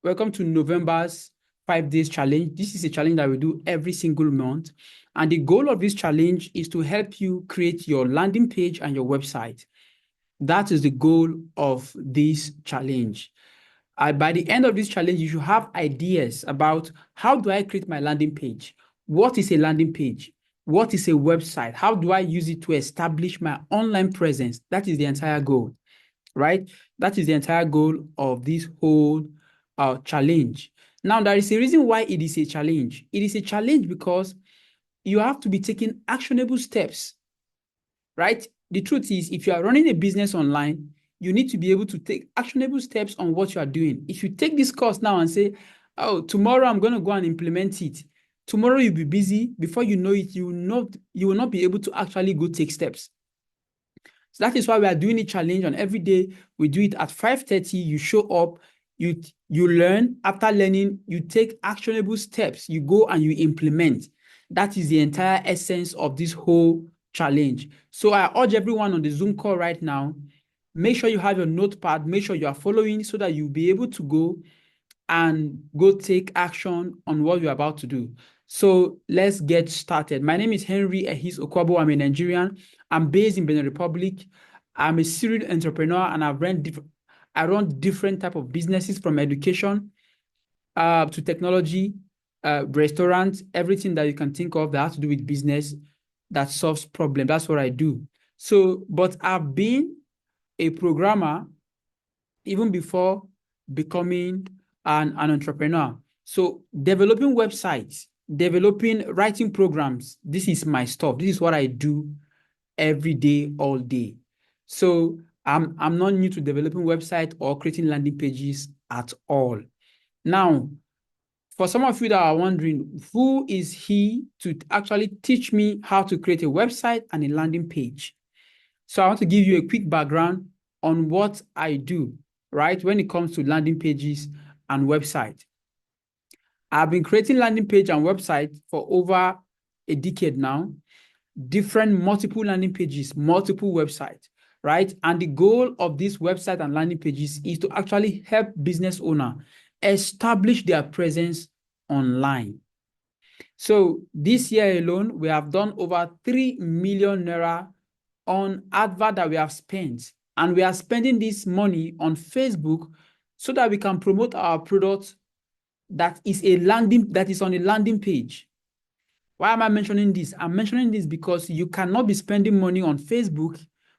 Welcome to November's 5 days challenge. This is a challenge that we do every single month. And the goal of this challenge is to help you create your landing page and your website. That is the goal of this challenge. By the end of this challenge, you should have ideas about how do I create my landing page? What is a landing page? What is a website? How do I use it to establish my online presence? That is the entire goal, right? That is the entire goal of this whole challenge. Now, there is a reason why it is a challenge. It is a challenge because you have to be taking actionable steps, right? The truth is, if you are running a business online, you need to be able to take actionable steps on what you are doing. If you take this course now and say, oh, tomorrow I'm going to go and implement it, tomorrow you'll be busy. Before you know it, you will not be able to actually go take steps. So that is why we are doing a challenge on every day. We do it at 5:30. You show up, you learn. After learning, you take actionable steps. You go and you implement. That is the entire essence of this whole challenge. So I urge everyone on the Zoom call right now, make sure you have your notepad, make sure you are following so that you'll be able to go and go take action on what you're about to do. So let's get started. My name is Henry Ehis Okwabo. I'm a Nigerian. I'm based in Benin Republic. I'm a serial entrepreneur and I run different type of businesses from education to technology, restaurants, everything that you can think of that has to do with business that solves problems. That's what I do. So, but I've been a programmer even before becoming an entrepreneur. So developing websites, writing programs, this is my stuff. This is what I do every day, all day. So I'm not new to developing websites or creating landing pages at all. Now, for some of you that are wondering, who is he to actually teach me how to create a website and a landing page? So I want to give you a quick background on what I do, right, when it comes to landing pages and website. I've been creating landing page and website for over a decade now, multiple landing pages, multiple websites, right? And the goal of this website and landing pages is to actually help business owner establish their presence online. So this year alone, we have done over 3 million naira on advert that we have spent. And we are spending this money on Facebook so that we can promote our product that is on a landing page. Why am I mentioning this? I'm mentioning this because you cannot be spending money on Facebook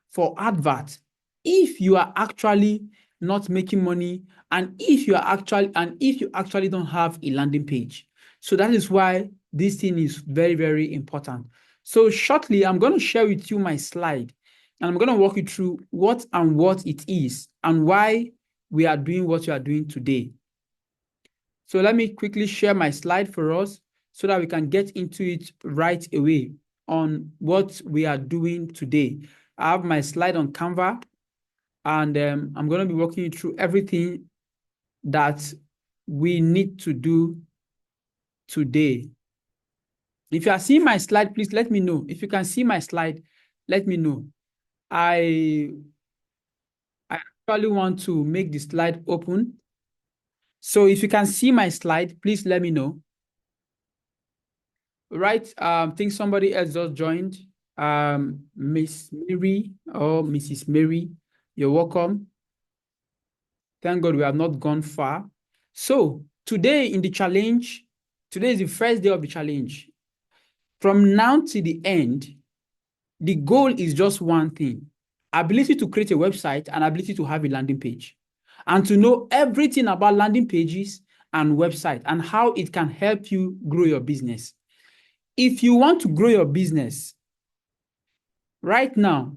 for adverts if you are actually not making money and if you actually don't have a landing page. So that is why this thing is very, very important. So shortly, I'm going to share with you my slide and I'm going to walk you through what it is and why we are doing what we are doing today. So let me quickly share my slide for us so that we can get into it right away on what we are doing today. I have my slide on Canva and I'm going to be walking you through everything that we need to do today. If you are seeing my slide, please let me know. If you can see my slide, let me know. I actually want to make the slide open. So if you can see my slide, please let me know. Right, I think somebody else just joined. Miss Mary or Mrs. Mary, you're welcome. Thank God we have not gone far. So today in the challenge, today is the first day of the challenge. From now to the end, the goal is just one thing: ability to create a website and ability to have a landing page, and to know everything about landing pages and website and how it can help you grow your business. If you want to grow your business right now,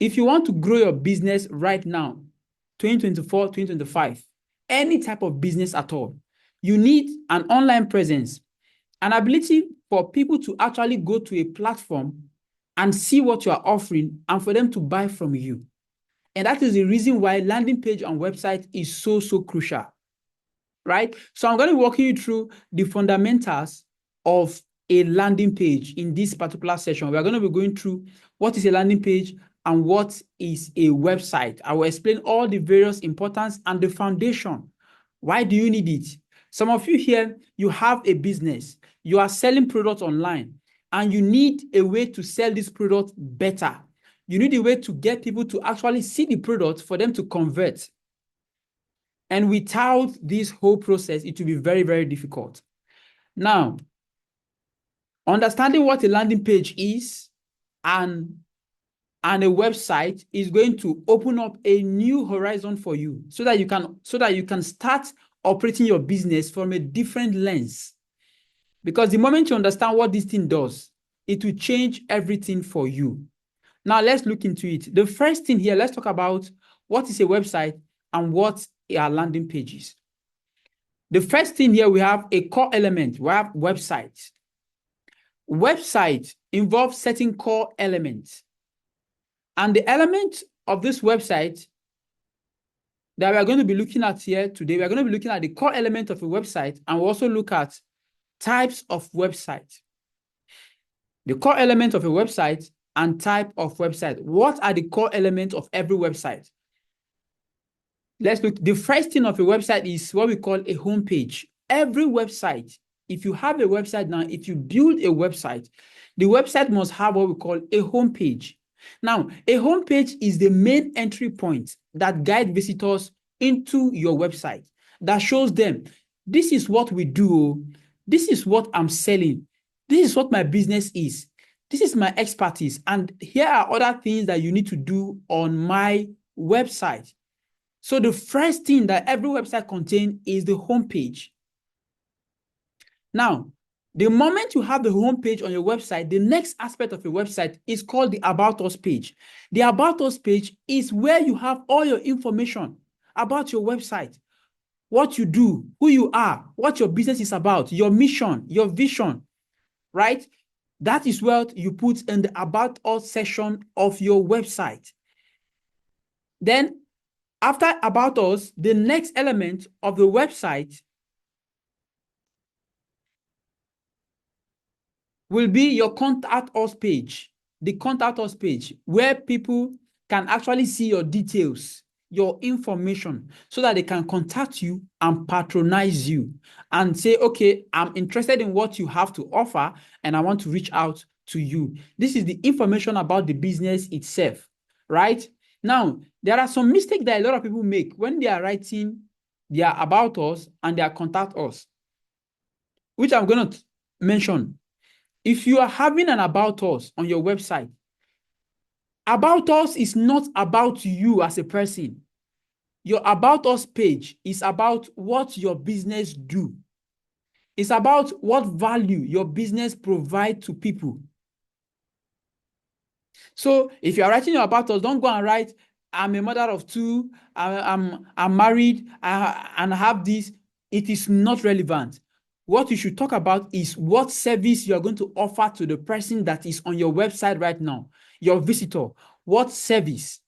2024, 2025, any type of business at all, you need an online presence, an ability for people to actually go to a platform and see what you are offering and for them to buy from you. And that is the reason why landing page and website is so, so crucial, right? So I'm going to walk you through the fundamentals of a landing page in this particular session. We are going to be going through what is a landing page and what is a website. I will explain all the various importance and the foundation Why do you need it? Some of you here, you have a business, you are selling products online, and you need a way to sell this product better. You need a way to get people to actually see the product for them to convert. And without this whole process, it will be very, very difficult. Now, understanding what a landing page is and a website is going to open up a new horizon for you so that you can start operating your business from a different lens. Because the moment you understand what this thing does, it will change everything for you. Now, let's look into it. The first thing here, let's talk about what is a website and what are landing pages. The first thing here, we have a core element. We have websites. Website involves certain core elements. And the element of this website that we are going to be looking at here today, we are going to be looking at the core element of a website, and we'll also look at types of website. The core element of a website and type of website. What are the core elements of every website? Let's look. The first thing of a website is what we call a homepage. Every website, if you have a website now, if you build a website, the website must have what we call a homepage. Now, a homepage is the main entry point that guides visitors into your website, that shows them, this is what we do, this is what I'm selling, this is what my business is, this is my expertise, and here are other things that you need to do on my website. So the first thing that every website contains is the homepage. Now, the moment you have the homepage on your website, the next aspect of your website is called the About Us page. The About Us page is where you have all your information about your website, what you do, who you are, what your business is about, your mission, your vision, right? That is what you put in the About Us section of your website. Then, after About Us, the next element of the website will be your Contact Us page. The Contact Us page, where people can actually see your details, your information, so that they can contact you and patronize you and say, okay, I'm interested in what you have to offer and I want to reach out to you. This is the information about the business itself, right? Now, there are some mistakes that a lot of people make when they are writing their About Us and their Contact Us, which I'm going to mention. If you are having an About Us on your website, About Us is not about you as a person. Your About Us page is about what your business do. It's about what value your business provide to people. So if you are writing your About Us, don't go and write, I'm a mother of two, I'm married, and I have this. It is not relevant. What you should talk about is what service you are going to offer to the person that is on your website right now, your visitor. What service?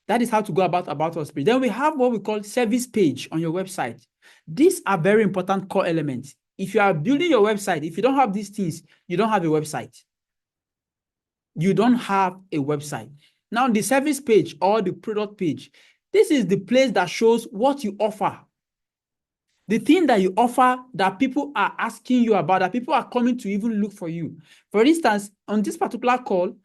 That is how to go about Us page. Then we have what we call service page on your website. These are very important core elements. If you are building your website, if you don't have these things, you don't have a website. You don't have a website. Now, the service page or the product page, this is the place that shows what you offer. The thing that you offer that people are asking you about, that people are coming to even look for you. For instance, on this particular call,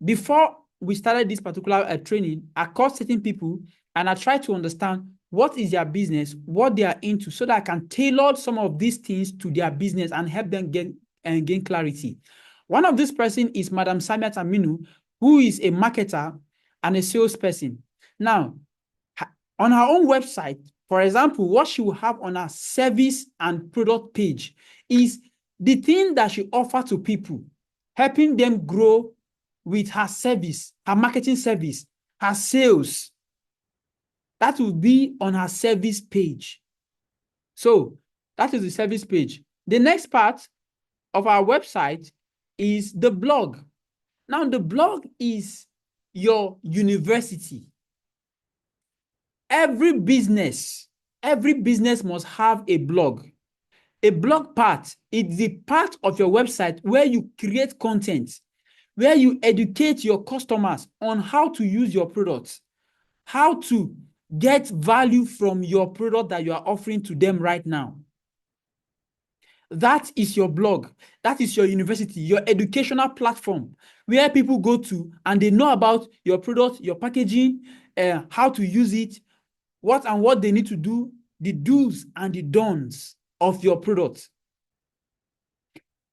before we started this particular training, I called certain people and I tried to understand what is their business, what they are into, so that I can tailor some of these things to their business and help them gain clarity. One of this person is Madam Samiat Aminu, who is a marketer and a salesperson. Now, on her own website, for example, what she will have on her service and product page is the thing that she offers to people, helping them grow with her service, her marketing service, her sales. That will be on her service page. So that is the service page. The next part of our website is the blog. Now, the blog is your university. Every business must have a blog. A blog part is the part of your website where you create content, where you educate your customers on how to use your products, how to get value from your product that you are offering to them right now. That is your blog. That is your university, your educational platform where people go to and they know about your product, your packaging, how to use it, what they need to do, the do's and the don'ts of your product.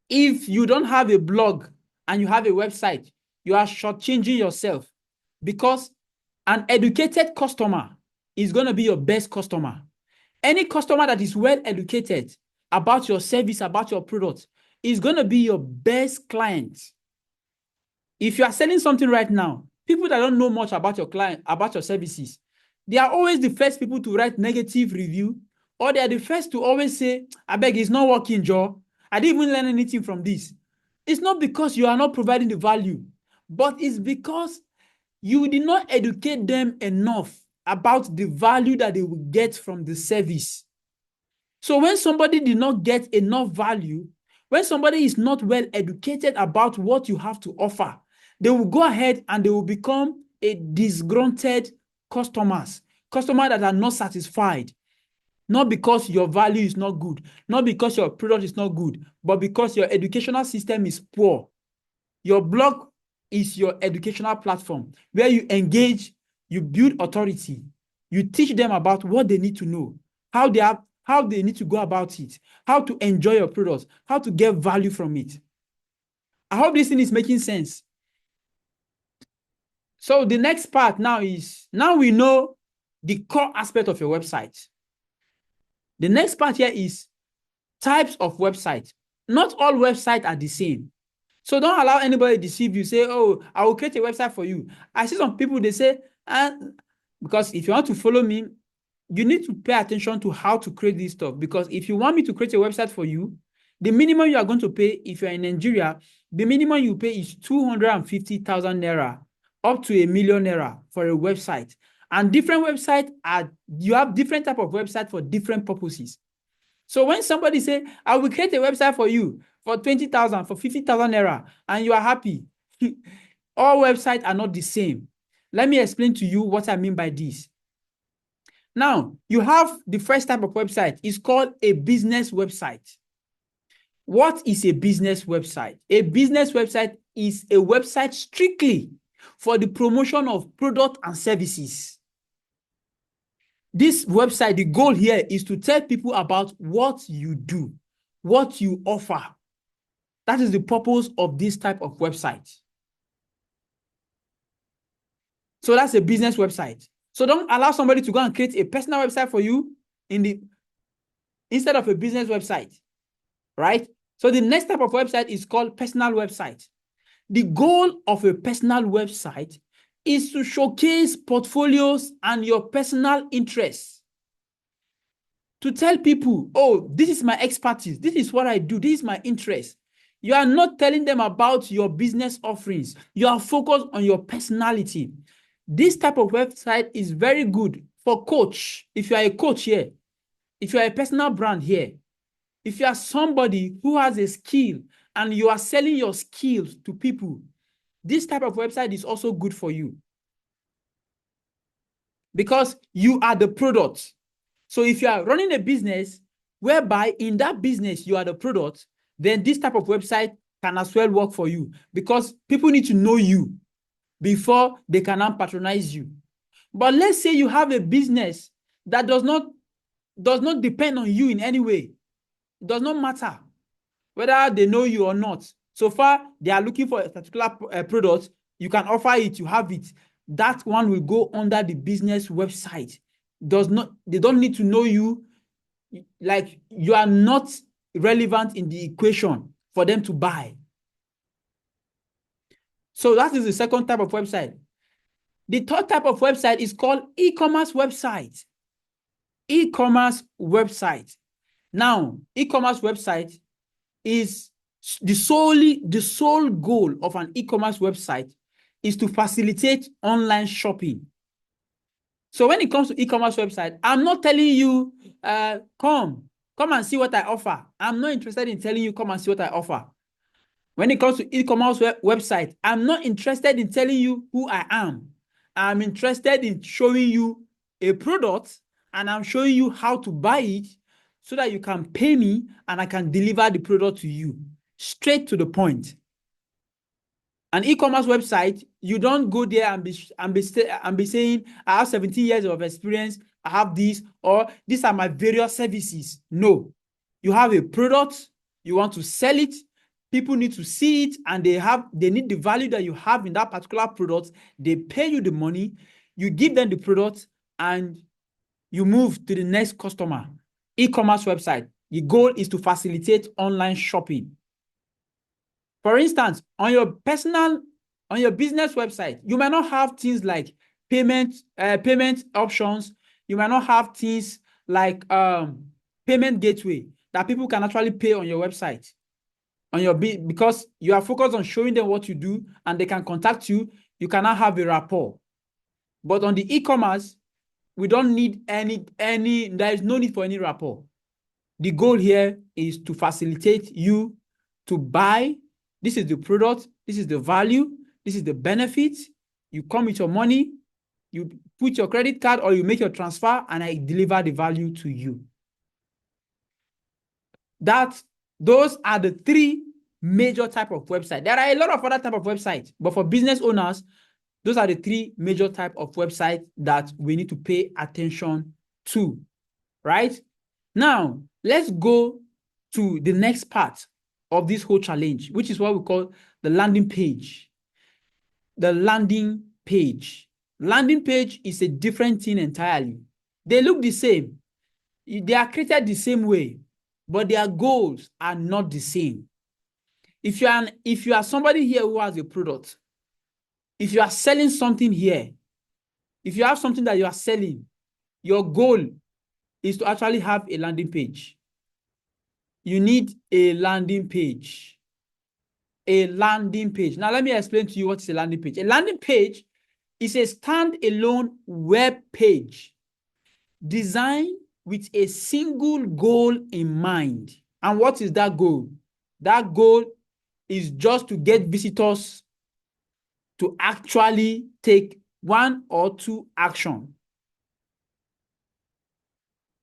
If you don't have a blog and you have a website, you are shortchanging yourself, because an educated customer is going to be your best customer. Any customer that is well educated about your service, about your product, is going to be your best client. If you are selling something right now, people that don't know much about your client, about your services, they are always the first people to write negative review, or they are the first to always say, I beg, it's not working, Joe. I didn't even learn anything from this. It's not because you are not providing the value, but it's because you did not educate them enough about the value that they will get from the service. So when somebody did not get enough value, when somebody is not well educated about what you have to offer, they will go ahead and they will become a disgruntled customers that are not satisfied. Not because your value is not good, not because your product is not good, but because your educational system is poor. Your blog is your educational platform where you engage, you build authority, you teach them about what they need to know, how they need to go about it, how to enjoy your products, how to get value from it. I hope this thing is making sense. So the next part now is, now we know the core aspect of your website. The next part here is types of websites. Not all websites are the same. So don't allow anybody to deceive you. Say, oh, I will create a website for you. I see some people, they say, because if you want to follow me, you need to pay attention to how to create this stuff. Because if you want me to create a website for you, the minimum you are going to pay, if you're in Nigeria, the minimum you pay is 250,000 naira up to 1 million naira for a website. And different websites you have different type of website for different purposes. So when somebody say, I will create a website for you for 20,000, for 50,000 naira, and you are happy, all websites are not the same. Let me explain to you what I mean by this. Now, you have the first type of website. It's called a business website. What is a business website? A business website is a website strictly for the promotion of product and services. This website, the goal here is to tell people about what you do, what you offer. That is the purpose of this type of website. So that's a business website. So don't allow somebody to go and create a personal website for you instead of a business website, right? So the next type of website is called personal website. The goal of a personal website is to showcase portfolios and your personal interests. To tell people, oh, this is my expertise, this is what I do, this is my interest. You are not telling them about your business offerings. You are focused on your personality. This type of website is very good for coach. If you are a coach here, if you are a personal brand here, if you are somebody who has a skill and you are selling your skills to people, this type of website is also good for you because you are the product. So if you are running a business whereby in that business you are the product, then this type of website can as well work for you because people need to know you before they can now patronize you. But let's say you have a business that does not depend on you in any way. It does not matter whether they know you or not. So far, they are looking for a particular product. You can offer it, you have it. That one will go under the business website. They don't need to know you. Like you are not relevant in the equation for them to buy. So that is the second type of website. The third type of website is called e-commerce website. E-commerce website. Now, e-commerce website is the sole goal of an e-commerce website is to facilitate online shopping. So when it comes to e-commerce website, I'm not telling you, come and see what I offer. I'm not interested in telling you, come and see what I offer. When it comes to e-commerce website, I'm not interested in telling you who I am. I'm interested in showing you a product and I'm showing you how to buy it so that you can pay me and I can deliver the product to you. Straight to the point. An e-commerce website, you don't go there and be saying, I have 17 years of experience, I have this, or these are my various services. No. You have a product, you want to sell it, people need to see it, and they need the value that you have in that particular product. They pay you the money, you give them the product, and you move to the next customer. E-commerce website. The goal is to facilitate online shopping. For instance, on your business website, you might not have things like payment options. You might not have things like payment gateway that people can actually pay on your website. Because you are focused on showing them what you do and they can contact you, you cannot have a rapport. But on the e-commerce, we don't need there is no need for any rapport. The goal here is to facilitate you to buy. This is the product, this is the value, this is the benefit. You come with your money, you put your credit card or you make your transfer and I deliver the value to you. Those are the three major type of websites. There are a lot of other type of websites, but for business owners, those are the three major type of websites that we need to pay attention to, right? Now, let's go to the next part of this whole challenge, which is what we call the landing page. The landing page. Landing page is a different thing entirely. They look the same. They are created the same way, but their goals are not the same. If you are somebody here who has a product, if you are selling something here, if you have something that you are selling, your goal is to actually have a landing page. You need a landing page. A landing page. Now, let me explain to you what is a landing page. A landing page is a standalone web page designed with a single goal in mind. And what is that goal? That goal is just to get visitors to actually take one or two actions.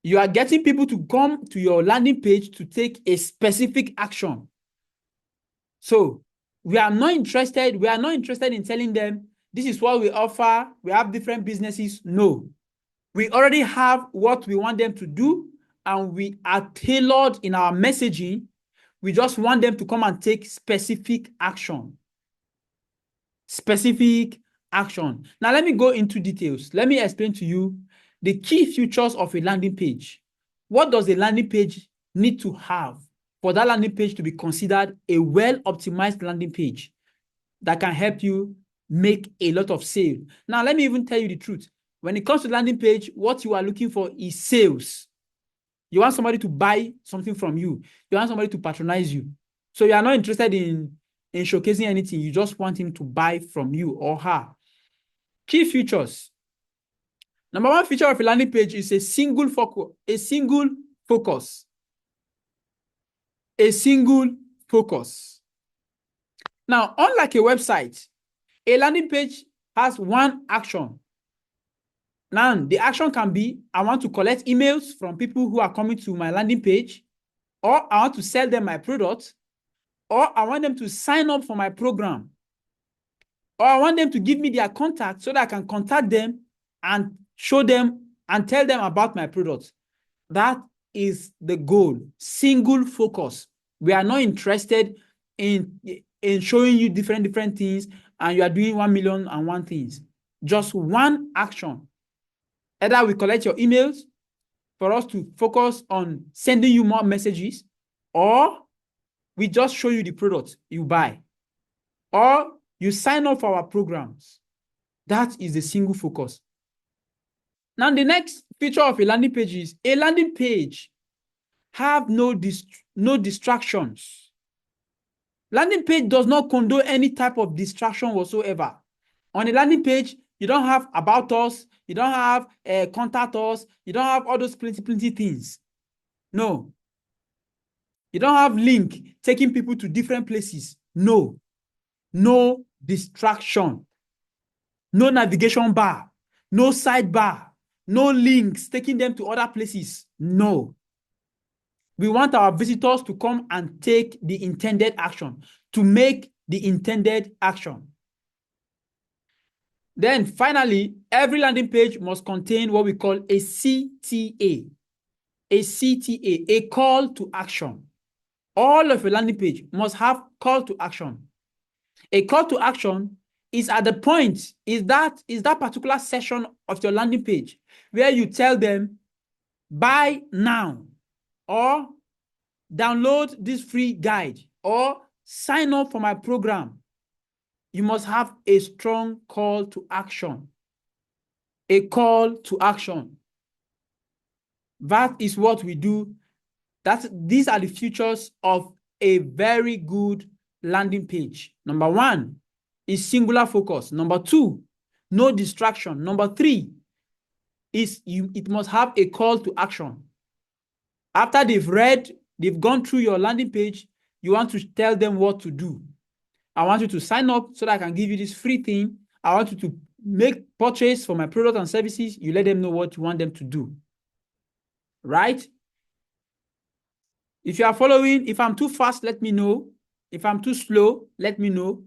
You are getting people to come to your landing page to take a specific action. So we are not interested in telling them, this is what we offer, we have different businesses. No. We already have what we want them to do, and we are tailored in our messaging. We just want them to come and take specific action. Specific action. Now, let me go into details. Let me explain to you the key features of a landing page. What does a landing page need to have for that landing page to be considered a well-optimized landing page that can help you make a lot of sales? Now, let me even tell you the truth. When it comes to landing page, what you are looking for is sales. You want somebody to buy something from you. You want somebody to patronize you. So you are not interested in showcasing anything. You just want him to buy from you or her. Key features. Number one feature of a landing page is a single focus. A single focus. A single focus. Now, unlike a website, a landing page has one action. Now, the action can be, I want to collect emails from people who are coming to my landing page, or I want to sell them my product, or I want them to sign up for my program, or I want them to give me their contact so that I can contact them and show them and tell them about my product. That is the goal. Single focus. We are not interested in showing you different things and you are doing 1,000,001 things. Just one action. Either we collect your emails for us to focus on sending you more messages, or we just show you the product you buy, or you sign up for our programs. That is the single focus. Now, the next feature of a landing page is a landing page have no distractions. Landing page does not condone any type of distraction whatsoever. On a landing page, you don't have about us, you don't have contact us, you don't have all those plenty things. No. You don't have link taking people to different places. No. No distraction. No navigation bar. No sidebar. no links taking them to other places. No. We want our visitors to come and take the intended action, to make the intended action. Then finally, every landing page must contain what we call a CTA. A CTA, a call to action. All of a landing page must have call to action. A call to action is at the point, is that particular section of your landing page where you tell them, buy now, or download this free guide, or sign up for my program. You must have a strong call to action. A call to action. That is what we do. These are the features of a very good landing page. Number one is singular focus. Number two, no distraction. Number three is it must have a call to action. After they've gone through your landing page, you want to tell them what to do. I want you to sign up so that I can give you this free thing. I want you to make purchase for my product and services. You let them know what you want them to do. Right? If you are following, if I'm too fast, let me know. If I'm too slow, let me know.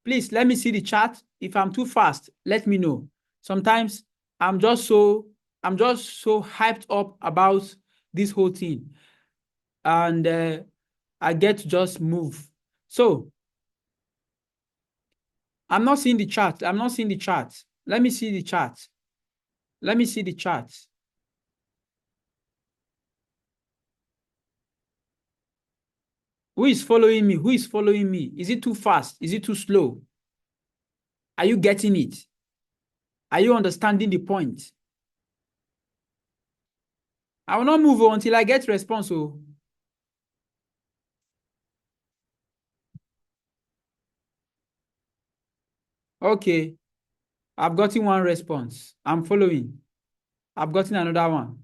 Please let me see the chat. If I'm too fast, let me know. Sometimes I'm just so hyped up about this whole thing, and I get to just move. So I'm not seeing the chat. I'm not seeing the chat. Let me see the chat. Let me see the chat. Who is following me? Who is following me? Is it too fast? Is it too slow? Are you getting it? Are you understanding the point? I will not move on until I get response. Oh. Okay. I've gotten one response. I'm following. I've gotten another one.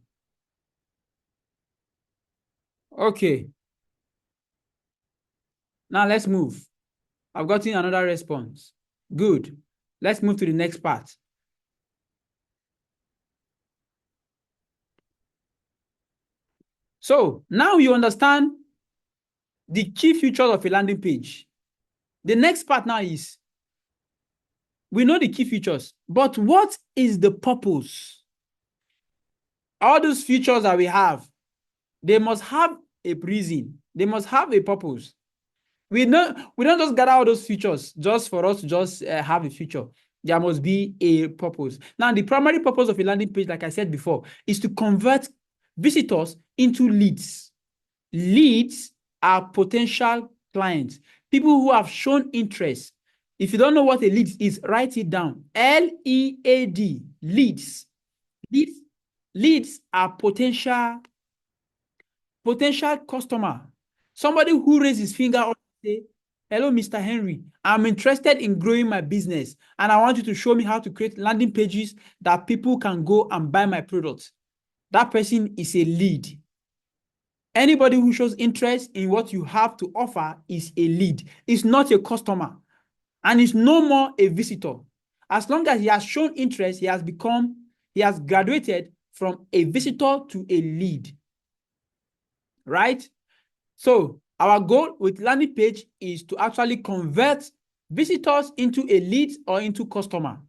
Okay. Now let's move. I've gotten another response. Good. Let's move to the next part. So now you understand the key features of a landing page. The next part now is, we know the key features, but what is the purpose? All those features that we have, they must have a reason. They must have a purpose. We don't just gather all those features just for us to just have a feature. There must be a purpose. Now, the primary purpose of a landing page, like I said before, is to convert visitors into leads. Leads are potential clients, people who have shown interest. If you don't know what a lead is, write it down. L-E-A-D, leads. Leads are potential customer. Somebody who raises his finger up and say, hello, Mr. Henry, I'm interested in growing my business, and I want you to show me how to create landing pages that people can go and buy my products. That person is a lead. Anybody who shows interest in what you have to offer is a lead. It's not a customer, and it's no more a visitor. As long as he has shown interest, he has graduated from a visitor to a lead. Right? So our goal with landing page is to actually convert visitors into a lead or into customer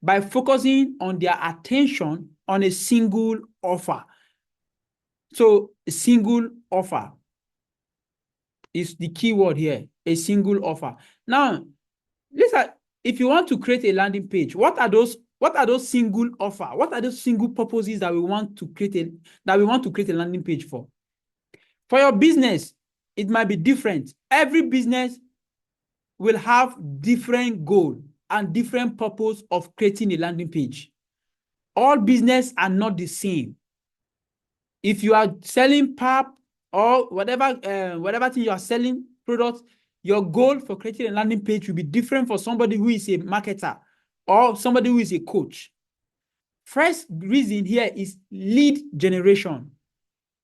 by focusing on their attention on a single offer. So a single offer is the key word here, a single offer. Now, listen, if you want to create a landing page, what are those single offer? What are those single purposes that we want to create a landing page for? For your business, it might be different. Every business will have different goal and different purpose of creating a landing page. All business are not the same. If you are selling pap or whatever thing you are selling, products, your goal for creating a landing page will be different for somebody who is a marketer or somebody who is a coach. First reason here is lead generation.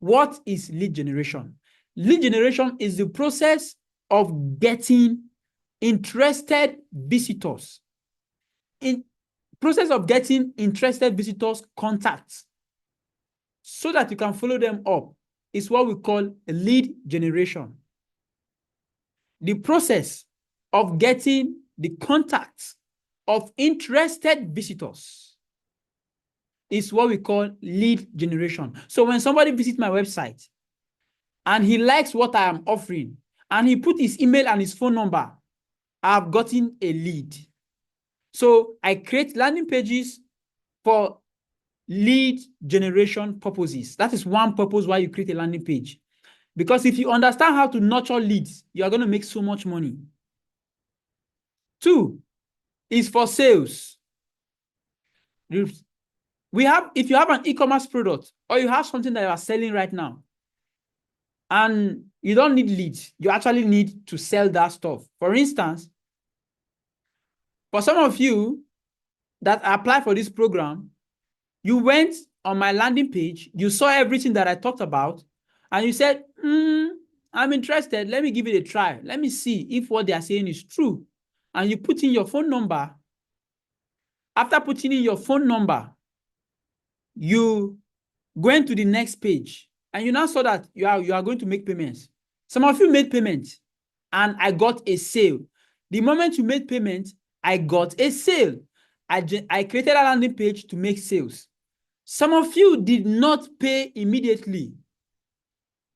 What is lead generation? Lead generation is the process of getting interested visitors. process of getting interested visitors' contacts so that you can follow them up is what we call lead generation. The process of getting the contacts of interested visitors is what we call lead generation. So when somebody visits my website and he likes what I am offering and he put his email and his phone number, I've gotten a lead. So I create landing pages for lead generation purposes. That is one purpose why you create a landing page. Because if you understand how to nurture leads, you are going to make so much money. 2 is for sales. If you have an e-commerce product or you have something that you are selling right now and you don't need leads, you actually need to sell that stuff. For instance, for some of you that apply for this program, you went on my landing page, you saw everything that I talked about, and you said, I'm interested. Let me give it a try. Let me see if what they are saying is true. And you put in your phone number. After putting in your phone number, you go into the next page, and you now saw that you are going to make payments. Some of you made payments, and I got a sale. The moment you made payment, I got a sale. I created a landing page to make sales. Some of you did not pay immediately.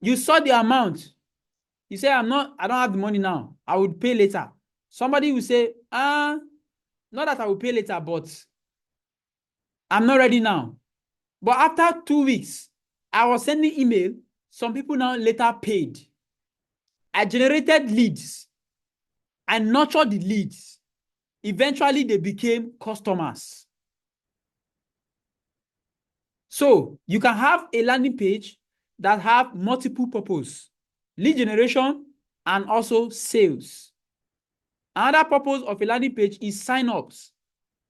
You saw the amount. You say, I don't have the money now. I would pay later. Somebody will say, not that I will pay later, but I'm not ready now. But after 2 weeks, I was sending email. Some people now later paid. I generated leads. I nurtured the leads. Eventually, they became customers. So you can have a landing page that have multiple purposes: lead generation and also sales. Another purpose of a landing page is sign-ups.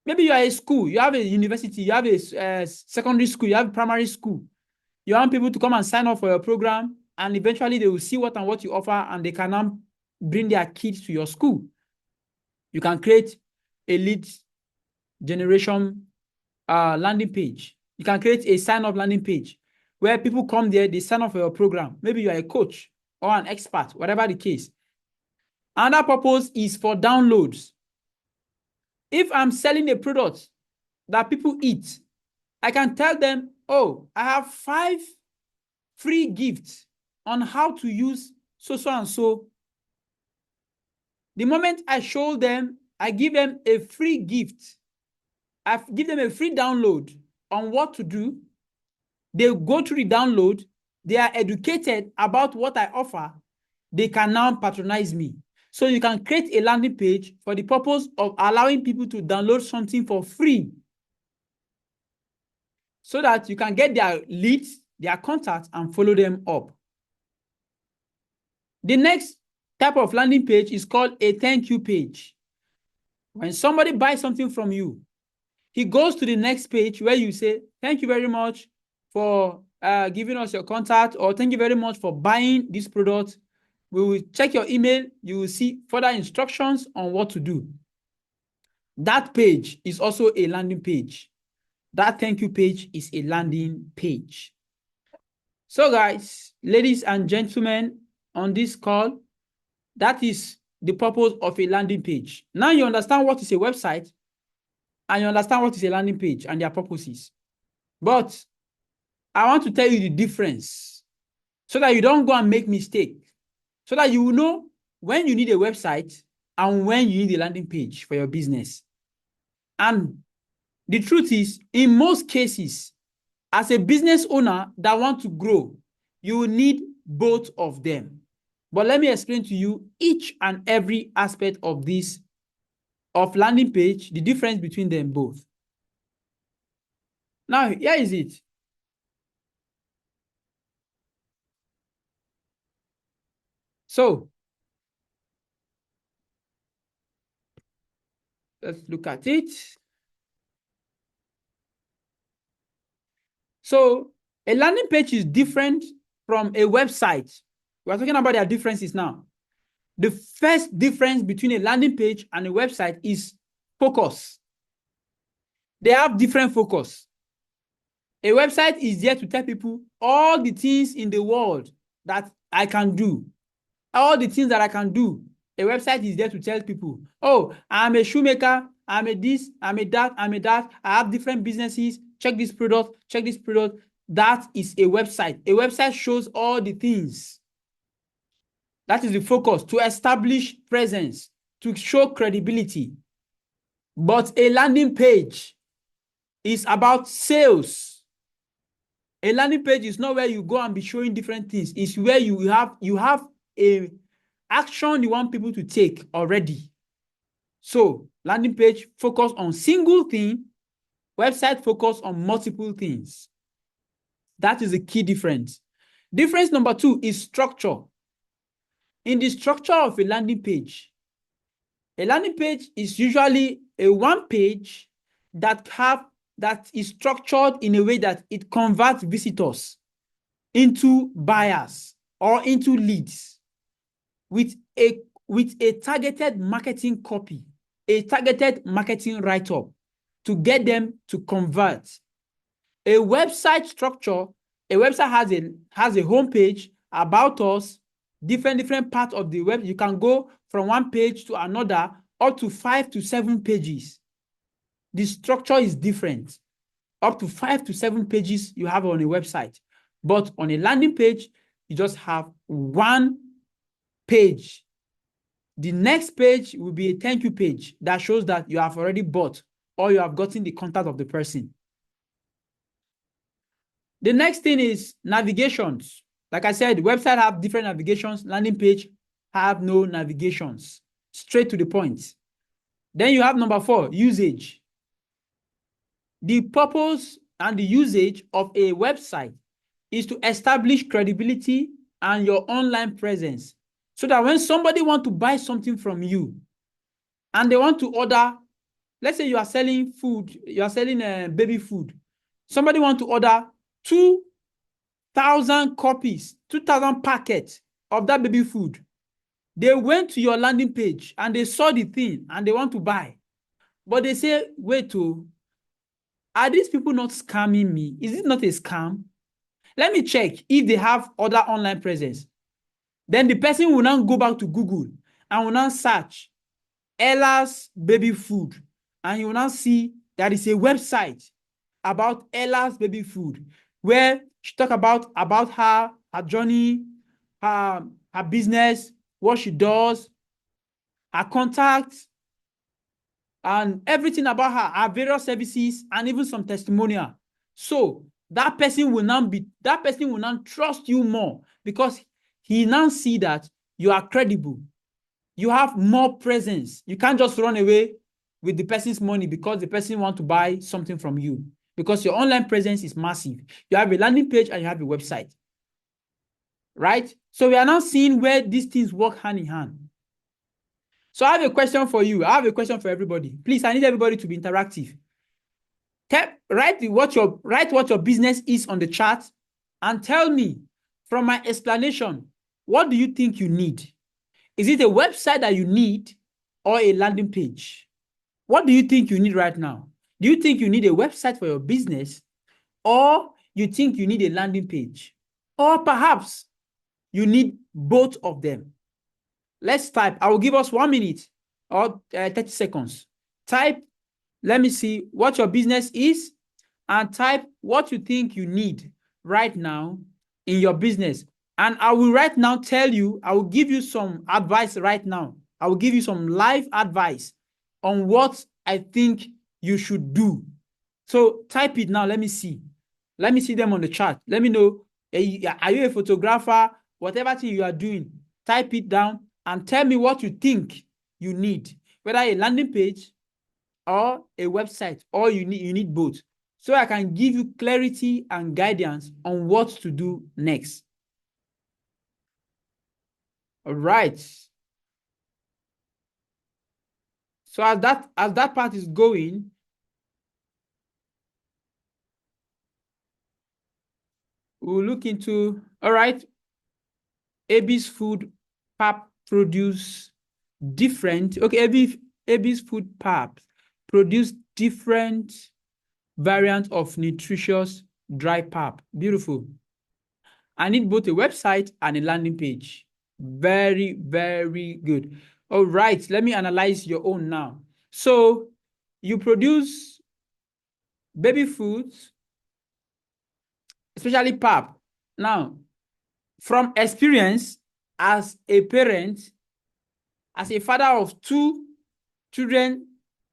Maybe you are a school, you have a university, you have a secondary school, you have a primary school. You want people to come and sign up for your program, and eventually they will see what you offer, and they can now bring their kids to your school. You can create a lead generation landing page. You can create a sign-up landing page where people come there, they sign up for your program. Maybe you are a coach or an expert, whatever the case. Another purpose is for downloads. If I'm selling a product that people eat, I can tell them, oh, I have 5 free gifts on how to use so and so. The moment I show them, I give them a free gift. I give them a free download on what to do. They go through the download. They are educated about what I offer. They can now patronize me. So you can create a landing page for the purpose of allowing people to download something for free, so that you can get their leads, their contacts, and follow them up. The next type of landing page is called a thank you page. When somebody buys something from you, he goes to the next page where you say, thank you very much for giving us your contact, or thank you very much for buying this product. We will check your email. You will see further instructions on what to do. That page is also a landing page. That thank you page is a landing page. So guys, ladies and gentlemen, on this call, that is the purpose of a landing page. Now you understand what is a website, and you understand what is a landing page and their purposes. But I want to tell you the difference so that you don't go and make mistakes, so that you will know when you need a website and when you need a landing page for your business. And the truth is, in most cases, as a business owner that wants to grow, you will need both of them. But let me explain to you each and every aspect of this, of landing page, the difference between them both. Now, here is it. So, let's look at it. So, a landing page is different from a website. We're talking about their differences now. The first difference between a landing page and a website is focus. They have different focus. A website is there to tell people all the things in the world that I can do. All the things that I can do. A website is there to tell people, oh, I'm a shoemaker, I'm a this, I'm a that, I'm a that. I have different businesses. Check this product, check this product. That is a website. A website shows all the things. That is the focus, to establish presence, to show credibility. But a landing page is about sales. A landing page is not where you go and be showing different things. It's where you have a action you want people to take already. So landing page focus on single thing, website focus on multiple things. That is the key difference. Difference number 2 is structure. In the structure of a landing page is usually a one page that is structured in a way that it converts visitors into buyers or into leads with a targeted marketing copy, a targeted marketing write-up to get them to convert. A website structure, a website has a homepage, about us, different parts of the web. You can go from one page to another, up to 5 to 7 pages. The structure is different. Up to 5 to 7 pages you have on a website. But on a landing page, you just have one page. The next page will be a thank you page that shows that you have already bought or you have gotten the contact of the person. The next thing is navigations. Like I said, website have different navigations. Landing page have no navigations. Straight to the point. Then you have number 4, usage. The purpose and the usage of a website is to establish credibility and your online presence, so that when somebody wants to buy something from you and they want to order, let's say you are selling food, you are selling baby food. Somebody wants to order 2,000 copies, 2,000 packets of that baby food. They went to your landing page and they saw the thing and they want to buy. But they say, wait, are these people not scamming me? Is it not a scam? Let me check if they have other online presence. Then the person will now go back to Google and will now search Ella's baby food. And you will now see there is a website about Ella's baby food where she talk about her journey, her business, what she does, her contacts, and everything about her various services, and even some testimonial. So that person will now trust you more, because he now see that you are credible. You have more presence. You can't just run away with the person's money because the person wants to buy something from you, because your online presence is massive. You have a landing page and you have a website, right? So we are now seeing where these things work hand in hand. So I have a question for you. I have a question for everybody. Please, I need everybody to be interactive. Write what your business is on the chat and tell me from my explanation, what do you think you need? Is it a website that you need or a landing page? What do you think you need right now? Do you think you need a website for your business, or you think you need a landing page? Or perhaps you need both of them? Let's type. I will give us 1 minute or 30 seconds. Type, let me see what your business is, and type what you think you need right now in your business. And I will right now tell you, I will give you some advice right now. I will give you some live advice on what I think you should do. So type it now. Let me see. Let me see them on the chat. Let me know. Are you a photographer? Whatever thing you are doing, type it down and tell me what you think you need, whether a landing page or a website, or you need both, so I can give you clarity and guidance on what to do next. All right. So as that part is going, we'll look into, all right, AB's food pap produce different, okay, AB's food pap produce different variant of nutritious dry pap. Beautiful. I need both a website and a landing page. Very, very good. All right, let me analyze your own now. So you produce baby foods, especially pap. Now, from experience as a parent, as a father of 2 children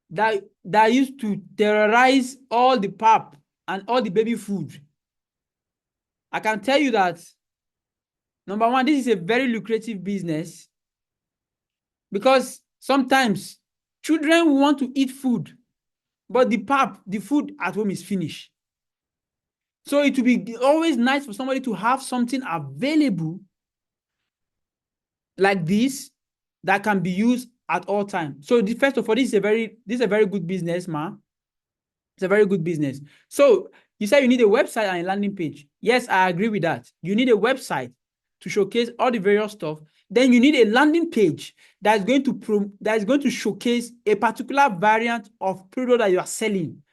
that used to terrorize all the pap and all the baby food, I can tell you that, number one, this is a very lucrative business because sometimes children want to eat food, but the food at home is finished. So it will be always nice for somebody to have something available like this that can be used at all times. So first of all, this is a very good business, man. It's a very good business. So you said you need a website and a landing page. Yes, I agree with that. You need a website to showcase all the various stuff. Then you need a landing page that is going to showcase a particular variant of product that you are selling.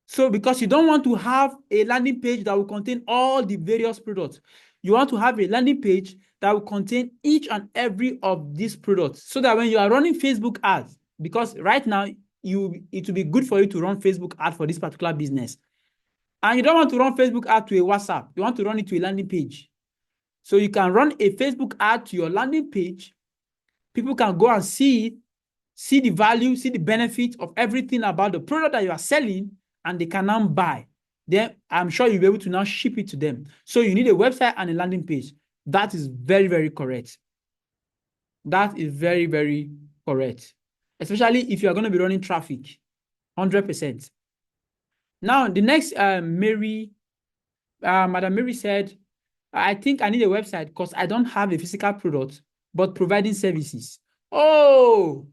So because you don't want to have a landing page that will contain all the various products, you want to have a landing page that will contain each and every of these products, so that when you are running Facebook ads, because right now it will be good for you to run Facebook ad for this particular business, and you don't want to run Facebook ad to a WhatsApp, you want to run it to a landing page. So you can run a Facebook ad to your landing page. People can go and see the value, see the benefit of everything about the product that you are selling, and they can now buy. Then I'm sure you'll be able to now ship it to them. So you need a website and a landing page. That is very, very correct. That is very, very correct. Especially if you are going to be running traffic, 100%. Now, the next, Madam Mary said, I think I need a website because I don't have a physical product, but providing services. Oh,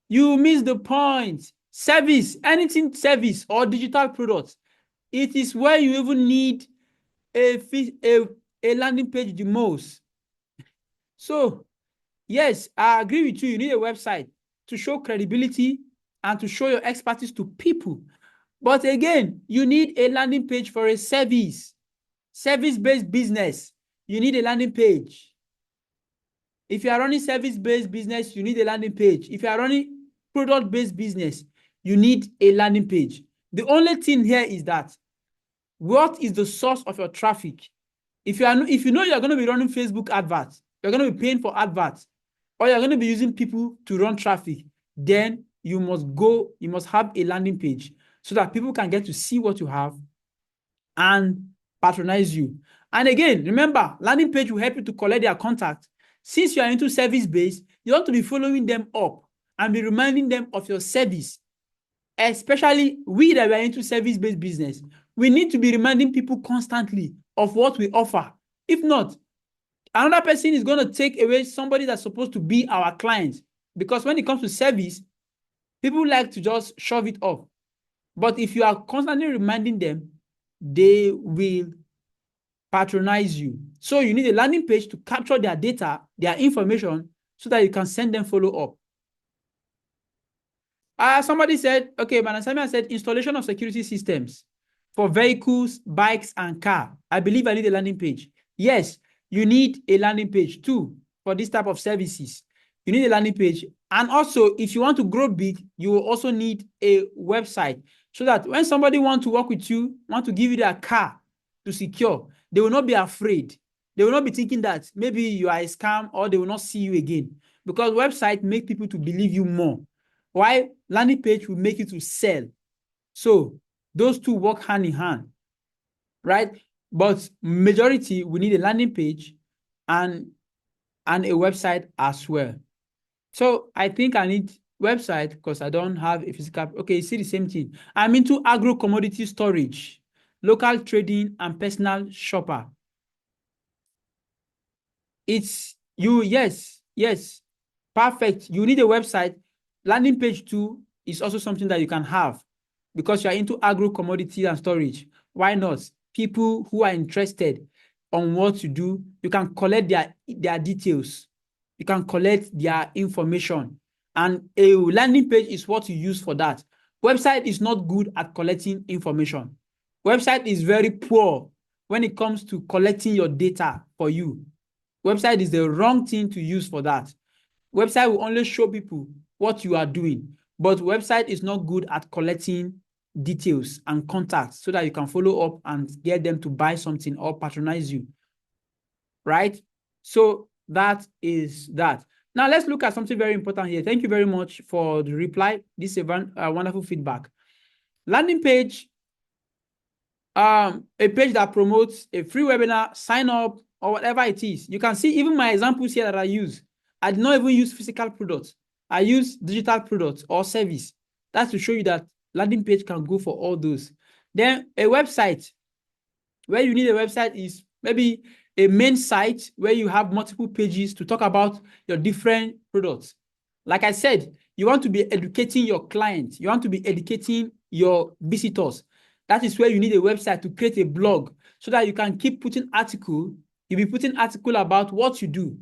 you missed the point. Service, anything service or digital products. It is where you even need a landing page the most. So, yes, I agree with you. You need a website to show credibility and to show your expertise to people. But again, you need a landing page for a service-based business. You need a landing page. If you are running service-based business, you need a landing page. If you are running product-based business, you need a landing page. The only thing here is that, what is the source of your traffic? If you know you're going to be running Facebook adverts, you're going to be paying for adverts, or you're going to be using people to run traffic, then you must have a landing page so that people can get to see what you have and patronize you. And again, remember, landing page will help you to collect their contact. Since you are into service-based, you want to be following them up and be reminding them of your service. Especially we that are into service-based business, we need to be reminding people constantly of what we offer. If not, another person is going to take away somebody that's supposed to be our client. Because when it comes to service, people like to just shove it off. But if you are constantly reminding them, they will patronize you. So you need a landing page to capture their data, their information, so that you can send them follow-up. Somebody said, okay, Madam Samia said, installation of security systems for vehicles, bikes, and car. I believe I need a landing page. Yes, you need a landing page too for this type of services. You need a landing page. And also, if you want to grow big, you will also need a website, so that when somebody wants to work with you, want to give you their car to secure, they will not be afraid. They will not be thinking that maybe you are a scam, or they will not see you again. Because website make people to believe you more. Why? Landing page will make you to sell. So those two work hand in hand, right? But majority, we need a landing page and a website as well. So I think I need website because I don't have a physical. Okay, you see the same thing. I'm into agro commodity storage, local trading, and personal shopper. It's you, yes, perfect. You need a website. Landing page too is also something that you can have because you are into agro commodity and storage. Why not? People who are interested on what you do, you can collect their details. You can collect their information. And a landing page is what you use for that. Website is not good at collecting information. Website is very poor when it comes to collecting your data for you. Website is the wrong thing to use for that. Website will only show people what you are doing, but website is not good at collecting details and contacts so that you can follow up and get them to buy something or patronize you, right? So that is that. Now let's look at something very important here. Thank you very much for the reply. This is a wonderful feedback. Landing page, a page that promotes a free webinar, sign up, or whatever it is. You can see even my examples here that I use. I did not even use physical products. I use digital products or service. That's to show you that landing page can go for all those. Then a website, where you need a website is maybe a main site where you have multiple pages to talk about your different products. Like I said, you want to be educating your clients. You want to be educating your visitors. That is where you need a website to create a blog so that you can keep putting article. You'll be putting article about what you do,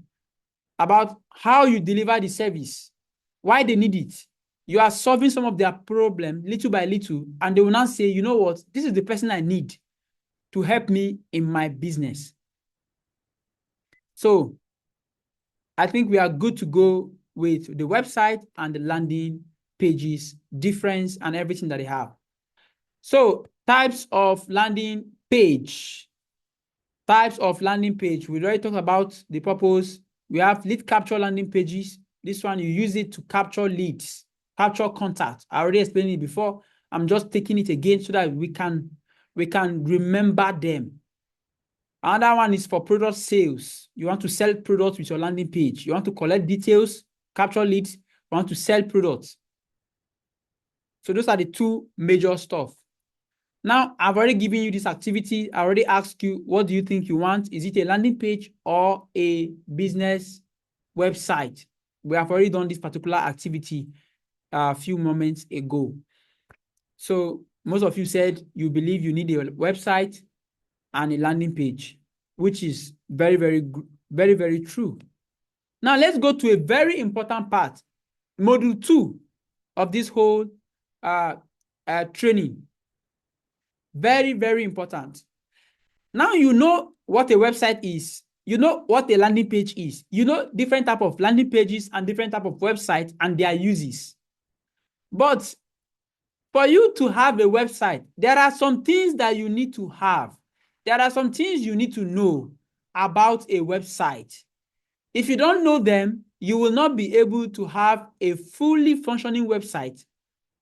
about how you deliver the service, why they need it. You are solving some of their problem little by little, and they will now say, you know what, this is the person I need to help me in my business. So I think we are good to go with the website and the landing pages, difference and everything that they have. So types of landing page. Types of landing page. We already talked about the purpose. We have lead capture landing pages. This one, you use it to capture leads, capture contact. I already explained it before. I'm just taking it again so that we can remember them. Another one is for product sales. You want to sell products with your landing page. You want to collect details, capture leads, you want to sell products. So those are the two major stuff. Now, I've already given you this activity. I already asked you, what do you think you want? Is it a landing page or a business website? We have already done this particular activity a few moments ago. So most of you said you believe you need a website and a landing page, which is very, very true. Now let's go to a very important part, module 2 of this whole training. Very, very important. Now you know what a website is. You know what a landing page is. You know different type of landing pages and different type of websites and their uses. But for you to have a website, there are some things that you need to have. There are some things you need to know about a website. If you don't know them, you will not be able to have a fully functioning website.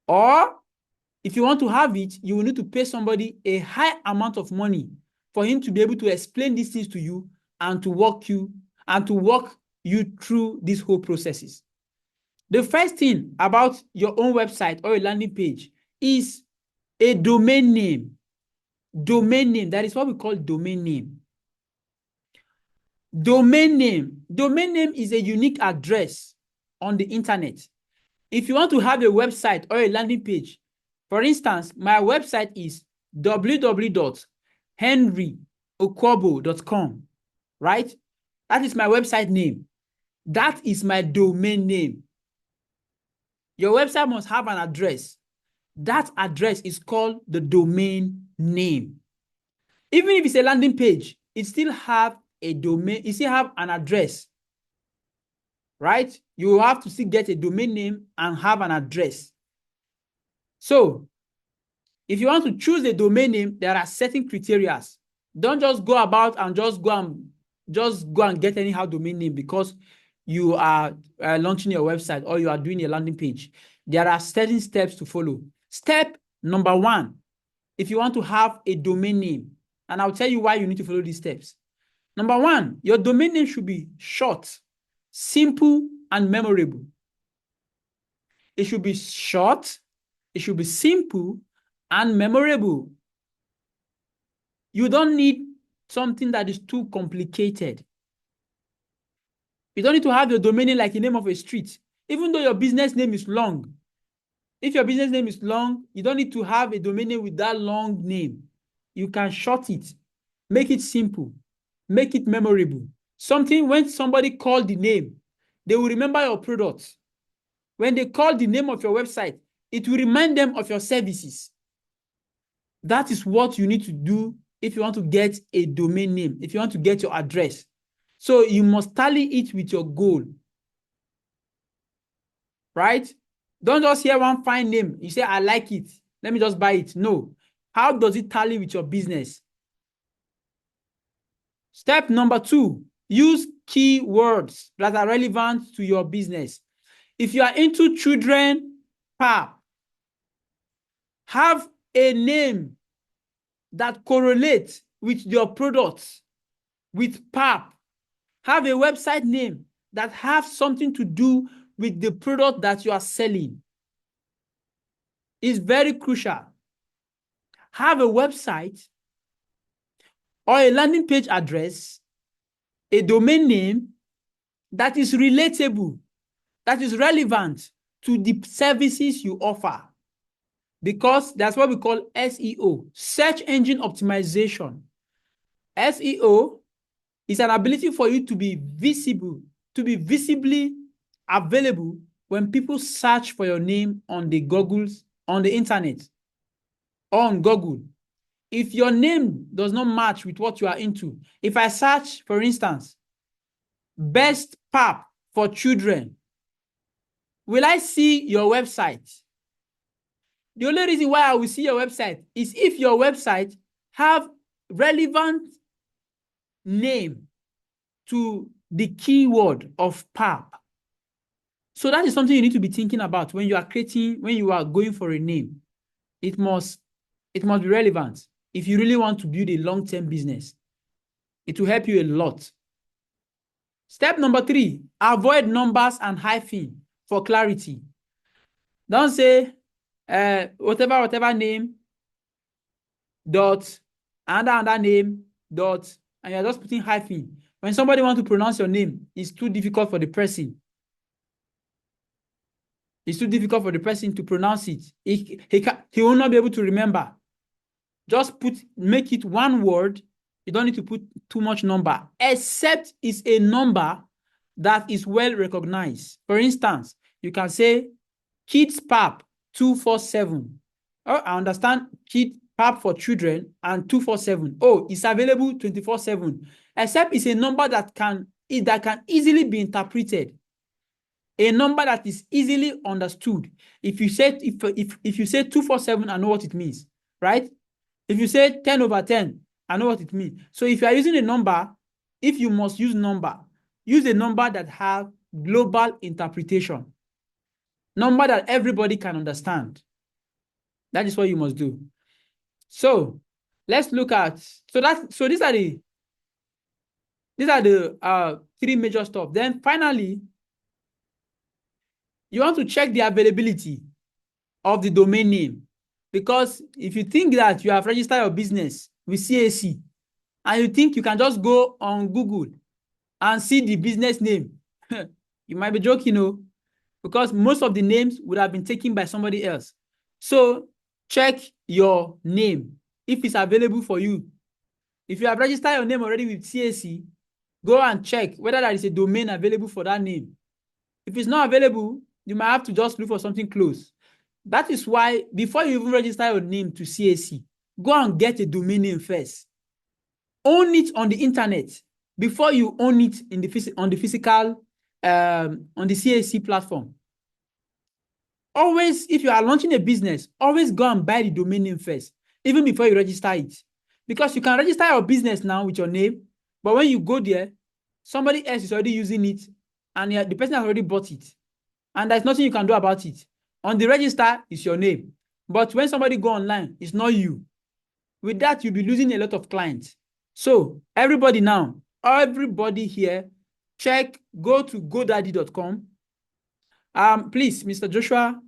Or if you want to have it, you will need to pay somebody a high amount of money for him to be able to explain these things to you and to walk you through these whole processes. The first thing about your own website or a landing page is a domain name. Domain name, that is what we call domain name. Domain name. Domain name is a unique address on the internet. If you want to have a website or a landing page, for instance, my website is www.henryokwabo.com, right? That is my website name. That is my domain name. Your website must have an address. That address is called the domain name. Even if it's a landing page, it still have a domain, it still have an address, right? You have to still get a domain name and have an address. So if you want to choose a domain name, there are certain criteria. Don't just go about and just go and get anyhow domain name because you are launching your website or you are doing a landing page. There are certain steps to follow. Step number 1, if you want to have a domain name, and I'll tell you why you need to follow these steps. Number 1, your domain name should be short, simple, and memorable. It should be short, it should be simple, and memorable. You don't need something that is too complicated. You don't need to have your domain name like the name of a street, even though your business name is long. If your business name is long, you don't need to have a domain name with that long name. You can short it, make it simple, make it memorable. Something when somebody calls the name, they will remember your product. When they call the name of your website, It will remind them of your services. That is what you need to do if you want to get a domain name, if you want to get your address. So you must tally it with your goal. Right? Don't just hear one fine name. You say, I like it. Let me just buy it. No. How does it tally with your business? Step number 2, use keywords that are relevant to your business. If you are into children, have a name that correlates with your products, with PAP. Have a website name that has something to do with the product that you are selling. It's very crucial. Have a website or a landing page address, a domain name that is relatable, that is relevant to the services you offer. Because that's what we call SEO, search engine optimization. SEO is an ability for you to be visible, to be visibly available when people search for your name on the internet or on Google. If your name does not match with what you are into, if I search, for instance, best PAP for children, will I see your website? The only reason why I will see your website is if your website have relevant name to the keyword of PAP. So that is something you need to be thinking about when you are going for a name. It must be relevant. If you really want to build a long-term business, it will help you a lot. Step number 3, avoid numbers and hyphen for clarity. Don't say whatever name dot another name dot, and you're just putting hyphen. When somebody wants to pronounce your name, it's too difficult for the person. It's too difficult for the person to pronounce it. He will not be able to remember. Just make it one word. You don't need to put too much number, except it's a number that is well recognized. For instance, you can say Kids PAP 247. Oh, I understand Kids PAP for children and 247. Oh, it's available 24/7. Except it's a number that can easily be interpreted. A number that is easily understood. If you say 247, I know what it means, right? If you say 10/10, I know what it means. So if you are using a number, if you must use number, use a number that has global interpretation. Number that everybody can understand. That is what you must do. So let's look at, so these are the 3 major stuff. Then finally, you want to check the availability of the domain name. Because if you think that you have registered your business with CAC and you think you can just go on Google and see the business name, you might be joking, because most of the names would have been taken by somebody else. So check your name if it's available for you. If you have registered your name already with CAC, go and check whether there is a domain available for that name. If it's not available, you might have to just look for something close. That is why before you even register your name to CAC, go and get a domain name first. Own it on the internet before you own it on the physical, on the CAC platform. Always, if you are launching a business, always go and buy the domain name first, even before you register it. Because you can register your business now with your name, but when you go there, somebody else is already using it, and the person has already bought it. And there's nothing you can do about it. On the register, it's your name. But when somebody go online, it's not you. With that, you'll be losing a lot of clients. So everybody here, go to godaddy.com. Please, Mr. Joshua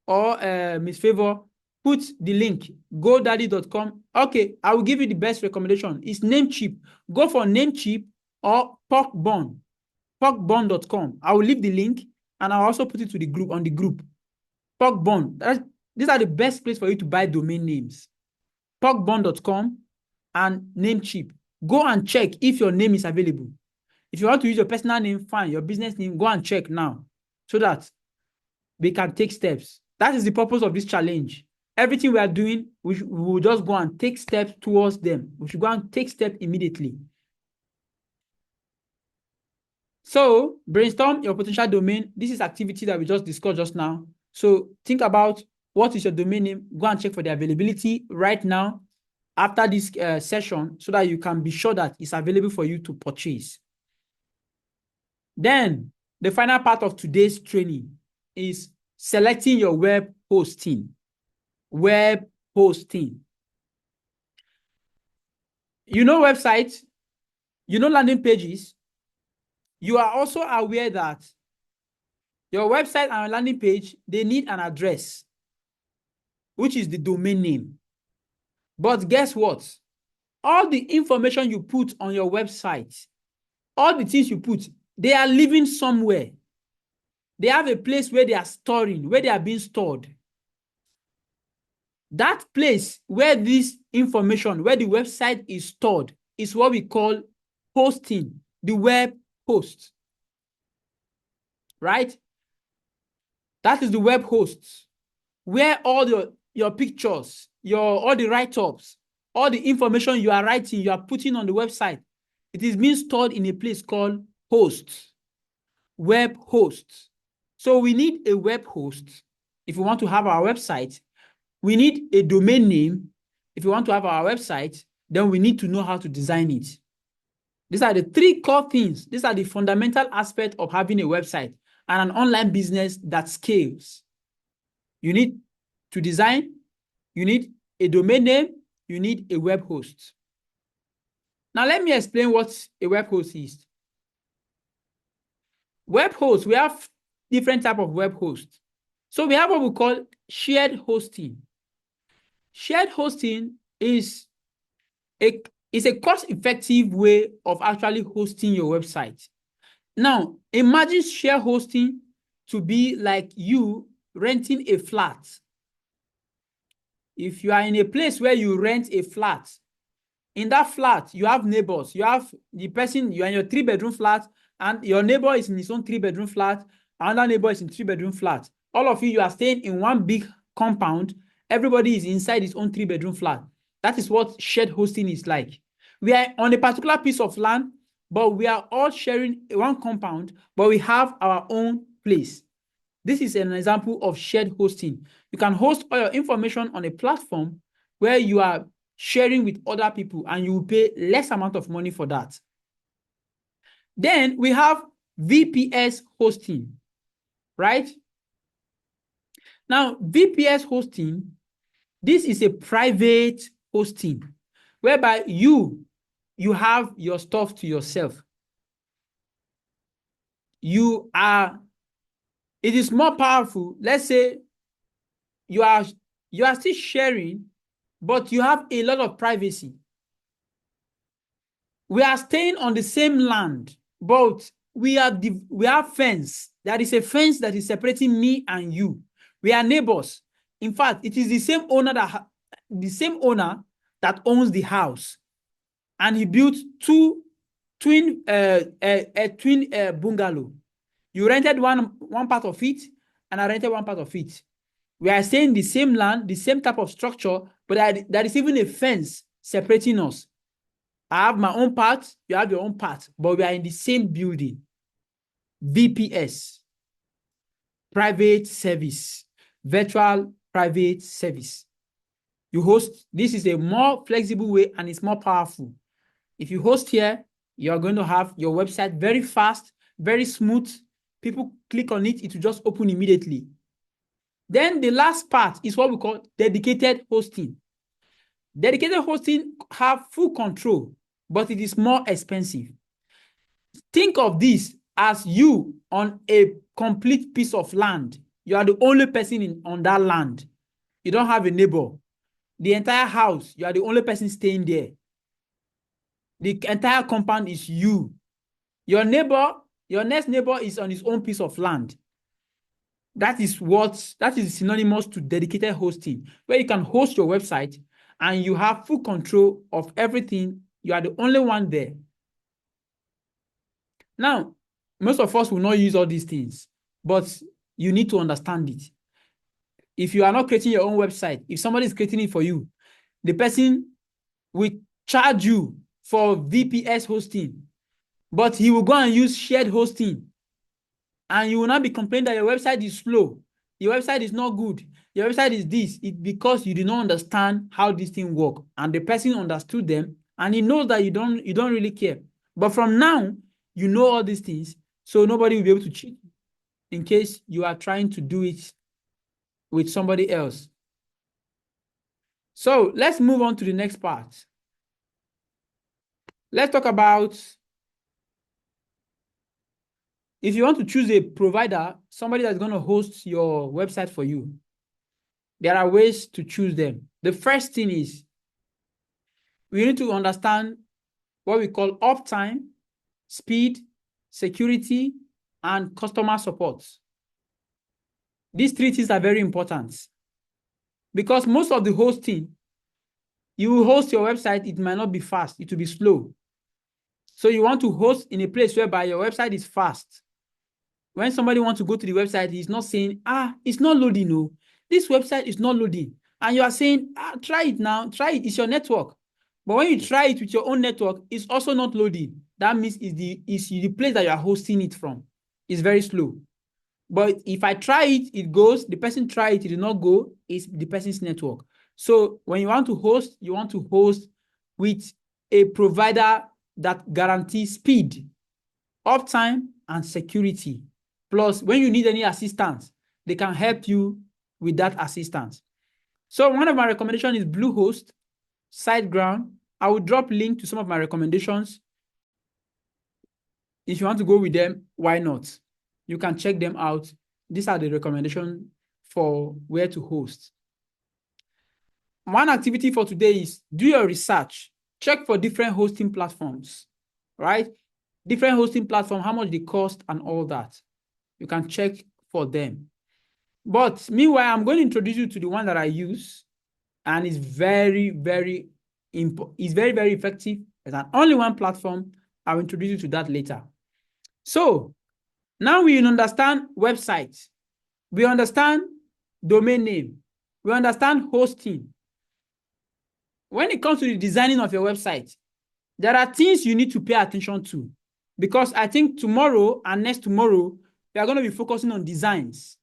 or Ms. Favor, put the link, godaddy.com. Okay, I will give you the best recommendation. It's Namecheap. Go for Namecheap or Porkbun, porkbun.com. I will leave the link and I'll also put it to the group, on the group. Porkbun. These are the best place for you to buy domain names. Porkbun.com and Namecheap. Go and check if your name is available. If you want to use your personal name, fine. Your business name, go and check now so that we can take steps. That is the purpose of this challenge. Everything we are doing, we will just go and take steps towards them. We should go and take steps immediately. So brainstorm your potential domain. This is activity that we just discussed just now. So think about what is your domain name. Go and check for the availability right now after this session so that you can be sure that it's available for you to purchase. Then the final part of today's training is selecting your web hosting. Web hosting. You know websites, you know landing pages. You are also aware that your website and landing page, they need an address, which is the domain name. But guess what? All the information you put on your website, all the things you put, they are living somewhere. They have a place where they are storing, where they are being stored. That place where this information, where the website is stored, is what we call hosting, the web host. Right? That is the web host, where all your pictures, all the write-ups, all the information you are writing, you are putting on the website, it is being stored in a place called host, web host. So we need a web host if we want to have our website. We need a domain name. If we want to have our website, then we need to know how to design it. These are the three core things. These are the fundamental aspects of having a website and an online business that scales. You need to design, you need a domain name, you need a web host. Now let me explain what a web host is. Web host, we have different types of web hosts. So we have what we call shared hosting. Shared hosting is a cost-effective way of actually hosting your website. Now, imagine shared hosting to be like you renting a flat. If you are in a place where you rent a flat, in that flat, you have neighbors. You have the person, you are in your 3-bedroom flat, and your neighbor is in his own 3-bedroom flat, another neighbor is in 3-bedroom flat. All of you are staying in one big compound. Everybody is inside his own 3-bedroom flat. That is what shared hosting is like. We are on a particular piece of land, but we are all sharing one compound, but we have our own place. This is an example of shared hosting. You can host all your information on a platform where you are sharing with other people and you will pay less amount of money for that. Then we have VPS hosting, right? Now, VPS hosting, this is a private hosting whereby you have your stuff to yourself. It is more powerful. Let's say you are still sharing, but you have a lot of privacy. We are staying on the same land, but we have fence. There is a fence that is separating me and you. We are neighbors. In fact, it is the same owner that owns the house, and he built two twin bungalow. You rented one part of it, and I rented one part of it. We are staying the same land, the same type of structure, but there is even a fence separating us. I have my own part, you have your own part, but we are in the same building. VPS, private service, virtual private service. You host, this is a more flexible way and it's more powerful. If you host here, you're going to have your website very fast, very smooth. People click on it, it will just open immediately. Then the last part is what we call dedicated hosting. Dedicated hosting have full control, but it is more expensive. Think of this as you on a complete piece of land. You are the only person on that land. You don't have a neighbor. The entire house, you are the only person staying there. The entire compound is you. Your next neighbor is on his own piece of land. That is synonymous to dedicated hosting, where you can host your website and you have full control of everything. You are the only one there. Now, most of us will not use all these things, but you need to understand it. If you are not creating your own website, if somebody is creating it for you, the person will charge you for VPS hosting, but he will go and use shared hosting. And you will not be complaining that your website is slow, your website is not good, your website is this. It's because you do not understand how this thing works. And the person understood them, and he knows that you don't really care. But from now, you know all these things, so nobody will be able to cheat in case you are trying to do it with somebody else. So let's move on to the next part. Let's talk about if you want to choose a provider, somebody that's going to host your website for you. There are ways to choose them. The first thing is we need to understand what we call uptime, speed, security, and customer support. These three things are very important because most of the hosting, you will host your website, it might not be fast, it will be slow. So you want to host in a place whereby your website is fast. When somebody wants to go to the website, he's not saying, it's not loading, no. This website is not loading. And you are saying, try it now, try it, it's your network. But when you try it with your own network, it's also not loading. That means it's the place that you are hosting it from. It's very slow. But if I try it, it goes. The person try it, it did not go. It's the person's network. So when you want to host with a provider that guarantees speed, uptime, and security. Plus, when you need any assistance, they can help you with that assistance. So one of my recommendations is Bluehost, SiteGround. I will drop link to some of my recommendations. If you want to go with them, why not? You can check them out. These are the recommendations for where to host. One activity for today is do your research. Check for different hosting platforms, right? Different hosting platforms, how much they cost and all that. You can check for them. But meanwhile, I'm going to introduce you to the one that I use, and it's very, very effective. It's an only one platform. I'll introduce you to that later. So now we understand websites. We understand domain name. We understand hosting. When it comes to the designing of your website, there are things you need to pay attention to, because I think tomorrow and next tomorrow, we are going to be focusing on designs,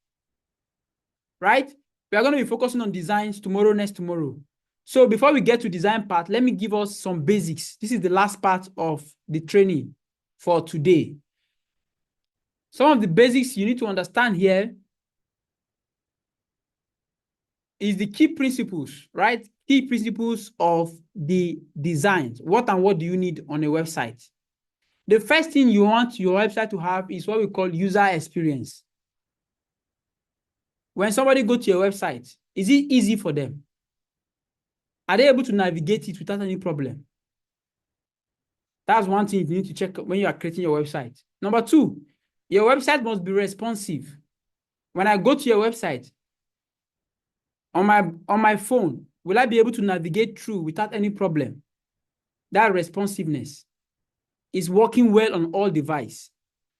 right? We are going to be focusing on designs tomorrow, next tomorrow. So before we get to design part, let me give us some basics. This is the last part of the training for today. Some of the basics you need to understand here is the key principles, right? Key principles of the designs. What and what do you need on a website? The first thing you want your website to have is what we call user experience. When somebody goes to your website, is it easy for them? Are they able to navigate it without any problem? That's one thing you need to check when you are creating your website. Number two, your website must be responsive. When I go to your website, on my phone, will I be able to navigate through without any problem? That responsiveness is working well on all devices.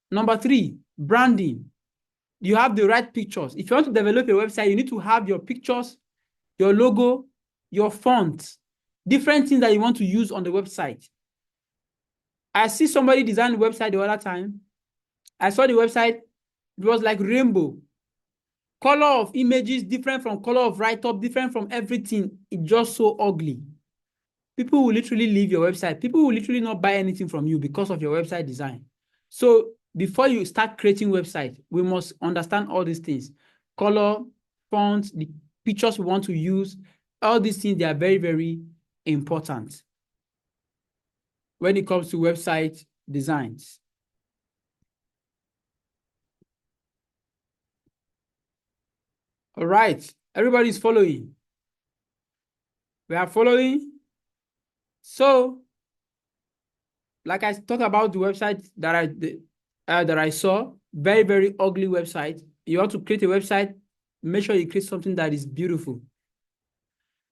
Number three, branding. You have the right pictures. If you want to develop a website, you need to have your pictures, your logo, your font, different things that you want to use on the website. I see somebody design the website the other time. I saw the website, it was like rainbow. Color of images, different from color of write-up, different from everything. It's just so ugly. People will literally leave your website. People will literally not buy anything from you because of your website design. So before you start creating website, we must understand all these things. Color, font, the pictures we want to use, all these things, they are very, very important when it comes to website designs. All right, everybody's following. We are following. So, like I talked about the website that I saw, very, very ugly website. You want to create a website, make sure you create something that is beautiful.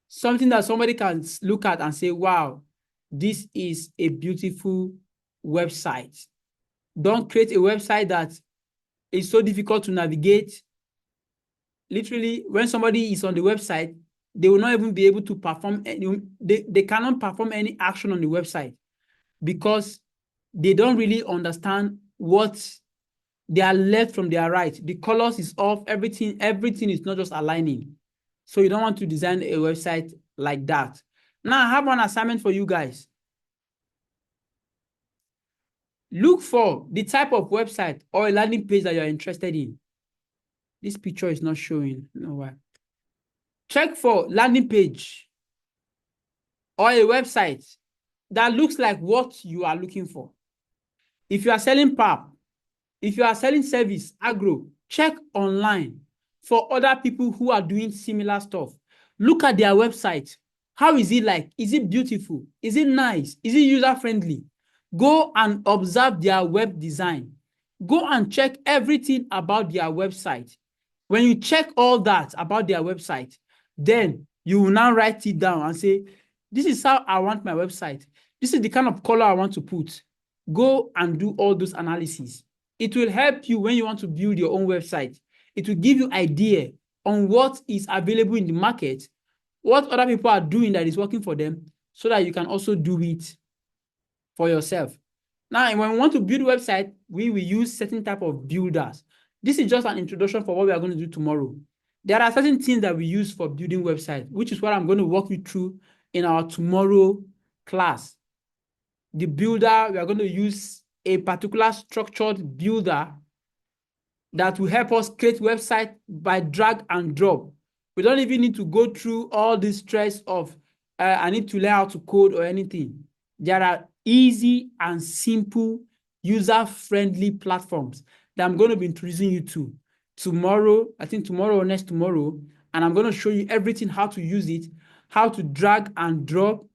Something that somebody can look at and say, wow, this is a beautiful website. Don't create a website that is so difficult to navigate. literally, when somebody is on the website, they will not even be able to perform they cannot perform any action on the website because they don't really understand what their left from their right. The colors is off, everything is not just aligning. So you don't want to design a website like that. Now I have one assignment for you guys. Look for the type of website or a landing page that you're interested in. This picture is not showing. No why. Check for landing page or a website that looks like what you are looking for. If you are selling PAP, if you are selling service, agro, check online for other people who are doing similar stuff. Look at their website. How is it like? Is it beautiful? Is it nice? Is it user-friendly? Go and observe their web design. Go and check everything about their website. When you check all that about their website, then you will now write it down and say, this is how I want my website. This is the kind of color I want to put. Go and do all those analyses. It will help you when you want to build your own website. It will give you idea on what is available in the market, what other people are doing that is working for them, so that you can also do it for yourself. Now, when we want to build a website, we will use certain type of builders. This is just an introduction for what we are going to do tomorrow. There are certain things that we use for building websites, which is what I'm going to walk you through in our tomorrow class. The builder, we are going to use a particular structured builder that will help us create website by drag and drop. We don't even need to go through all this stress of I need to learn how to code or anything. There are easy and simple user-friendly platforms that I'm going to be introducing you to tomorrow, I think tomorrow or next tomorrow, and I'm going to show you everything, how to use it, how to drag and drop,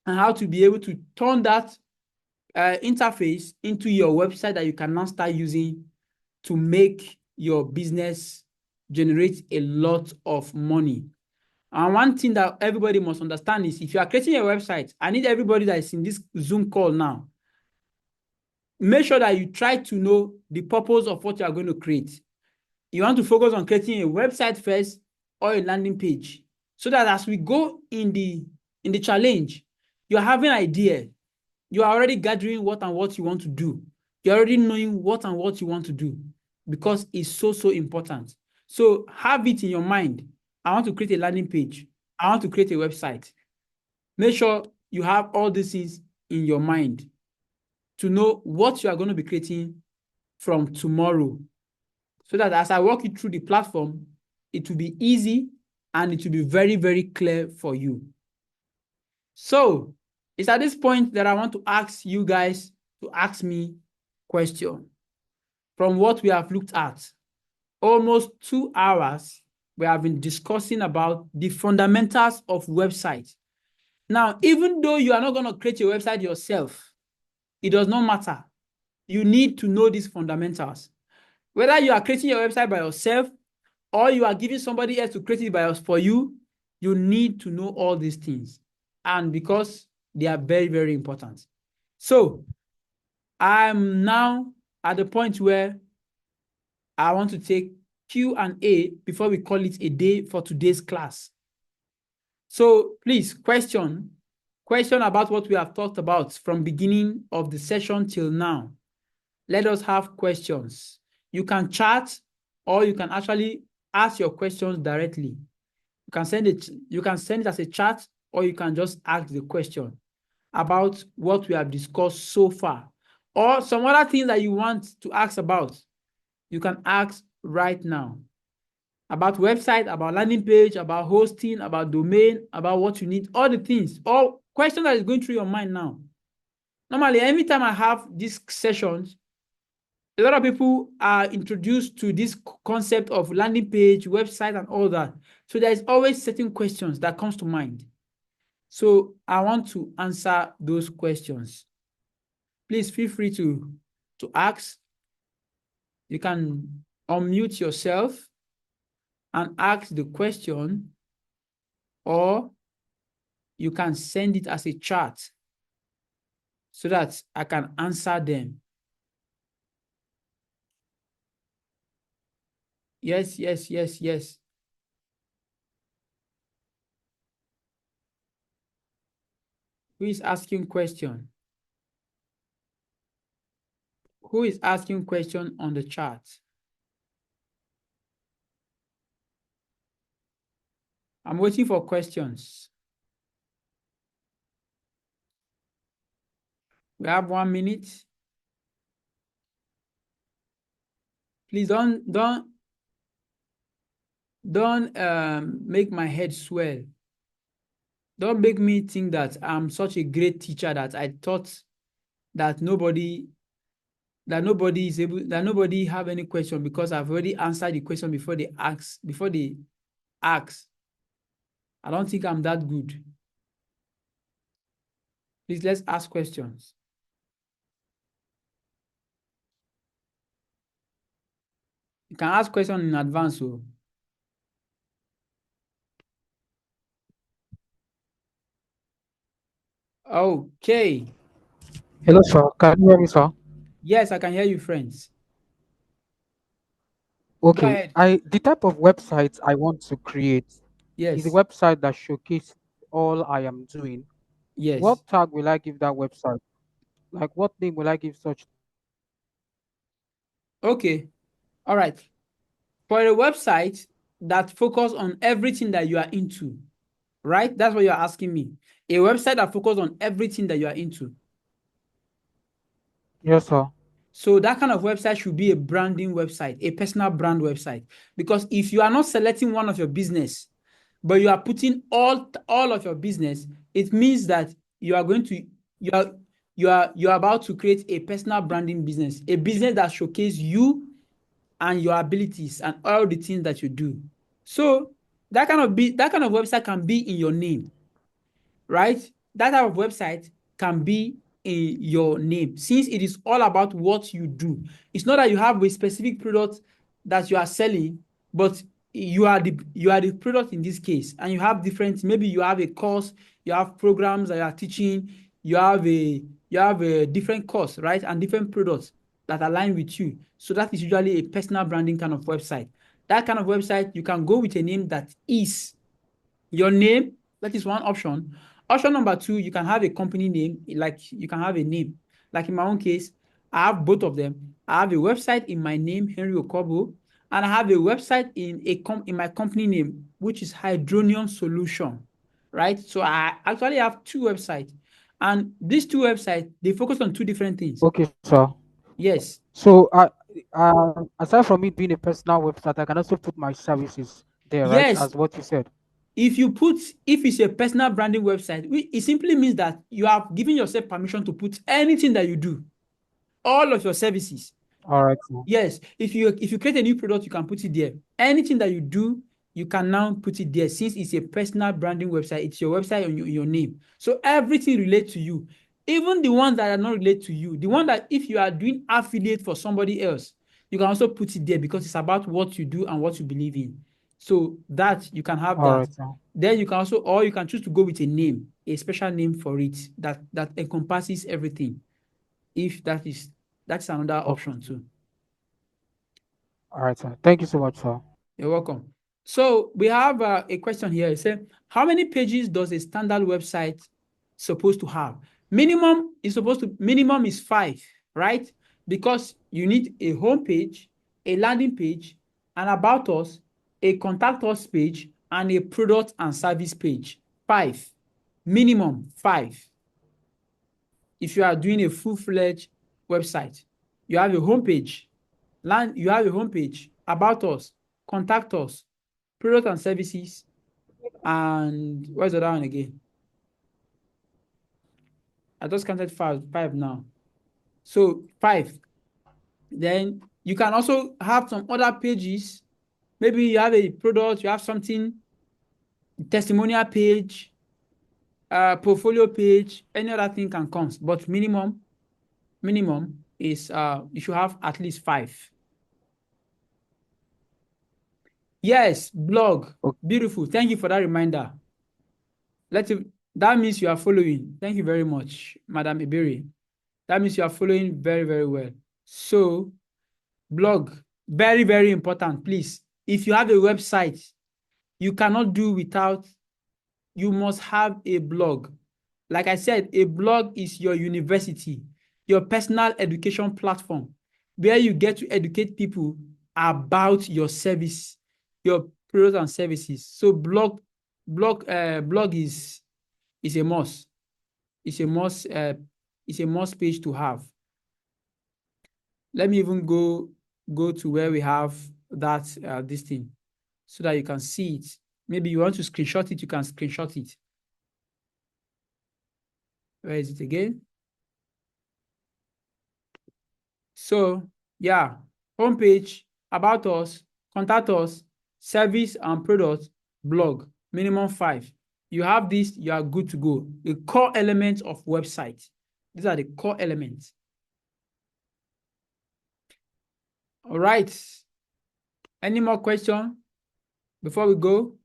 and how to be able to turn that interface into your website that you can now start using to make your business generate a lot of money. And one thing that everybody must understand is if you are creating a website, I need everybody that is in this Zoom call now, make sure that you try to know the purpose of what you are going to create. You want to focus on creating a website first or a landing page, so that as we go in the challenge, you're having an idea. You are already gathering what you want to do. You're already knowing what you want to do, because it's so important. So have it in your mind. I want to create a landing page. I want to create a website. Make sure you have all these things in your mind to know what you are going to be creating from tomorrow, so that as I walk you through the platform, it will be easy and it will be very clear for you. So it's at this point that I want to ask you guys to ask me question. From what we have looked at, almost 2 hours, we have been discussing about the fundamentals of websites. Now, even though you are not going to create your website yourself, it does not matter. You need to know these fundamentals. Whether you are creating your website by yourself or you are giving somebody else to create it for you, you need to know all these things. And because they are very important. So I'm now at the point where I want to take Q&A before we call it a day for today's class. So please, question about what we have talked about from beginning of the session till now. Let us have questions. You can chat, or you can actually ask your questions directly. You can send it as a chat, or you can just ask the question about what we have discussed so far, or some other things that you want to ask about. You can ask right now about website, about landing page, about hosting, about domain, about what you need, all the things, all questions that is going through your mind now. Normally, every time I have these sessions, a lot of people are introduced to this concept of landing page, website, and all that. So there's always certain questions that comes to mind. So I want to answer those questions. Please feel free to ask. You can unmute yourself and ask the question, or you can send it as a chat so that I can answer them. Yes, yes, yes, yes. Who is asking question? Who is asking question on the chat? I'm waiting for questions. We have 1 minute. Please don't make my head swell. Don't make me think that I'm such a great teacher that I thought that nobody have any question because I've already answered the question before they ask. I don't think I'm that good. Please, let's ask questions. You can ask questions in advance. So. Okay. Hello, sir. Can you hear me, sir? Yes, I can hear you, friends. Go Okay. ahead. The type of website I want to create is a Yes. website that showcases all I am doing. Yes. What tag will I give that website? Like, what name will I give such? Okay. All right. For a website that focus on everything that you are into, right? That's what you're asking me. A website that focus on everything that you are into. Yes, sir. So that kind of website should be a branding website, a personal brand website. Because if you are not selecting one of your business, but you are putting all of your business, it means that you are going to you are you are about to create a personal branding business, a business that showcases you and your abilities and all the things that you do. So that kind of website can be in your name, right? That type of website can be in your name since it is all about what you do. It's not that you have a specific product that you are selling, but you are the product in this case, and you have different. Maybe you have a course, you have programs that you are teaching, you have a different course, right, and different products that align with you. So that is usually a personal branding kind of website. That kind of website, you can go with a name that is your name. That is one option. Option number two, you can have a company name, like you can have a name. Like in my own case, I have both of them. I have a website in my name, Henry Okobo, and I have a website in my company name, which is Hydronium Solution, right? So I actually have two websites, and these two websites, they focus on two different things. Okay, sir. Yes, So, aside from it being a personal website, I can also put my services there, right? yes. As what you said. If it's a personal branding website, it simply means that you have given yourself permission to put anything that you do, all of your services. All right, sir. Yes, if you create a new product, you can put it there. Anything that you do, you can now put it there. Since it's a personal branding website, it's your website on your name. So everything relates to you. Even the ones that are not related to you, the one that if you are doing affiliate for somebody else, you can also put it there because it's about what you do and what you believe in. So that you can have All that. right, sir. Then you can also, or you can choose to go with a name, a special name for it that encompasses everything. If that's another Okay. option too. All right, sir. Thank you so much, sir. You're welcome. So we have a question here. It says, how many pages does a standard website supposed to have? Minimum is 5, right? Because you need a home page, a landing page, an about us, a contact us page, and a product and service page. 5. Minimum 5. If you are doing a full-fledged website, you have a homepage, you have a homepage, about us, contact us, product and services, and what's the other one again? I just counted five now. So 5. Then you can also have some other pages. Maybe you have a product, you have something, testimonial page, portfolio page, any other thing can come. But minimum is you should have at least 5. Yes, blog. Okay. Beautiful. Thank you for that reminder. That means you are following. Thank you very much, Madam Iberi. That means you are following very, very well. So, blog, very, very important. Please, if you have a website, you cannot do without, you must have a blog. Like I said, a blog is your university, your personal education platform, where you get to educate people about your service, your products and services. So blog is a must. It's a must. It's a must page to have. Let me even go to where we have that this thing, so that you can see it. Maybe you want to screenshot it, you can screenshot it. Where is it again? So yeah, homepage, about us, contact us, service and product, blog, minimum 5. You have this, you are good to go. The core elements of website. These are the core elements. All right. Any more question before we go?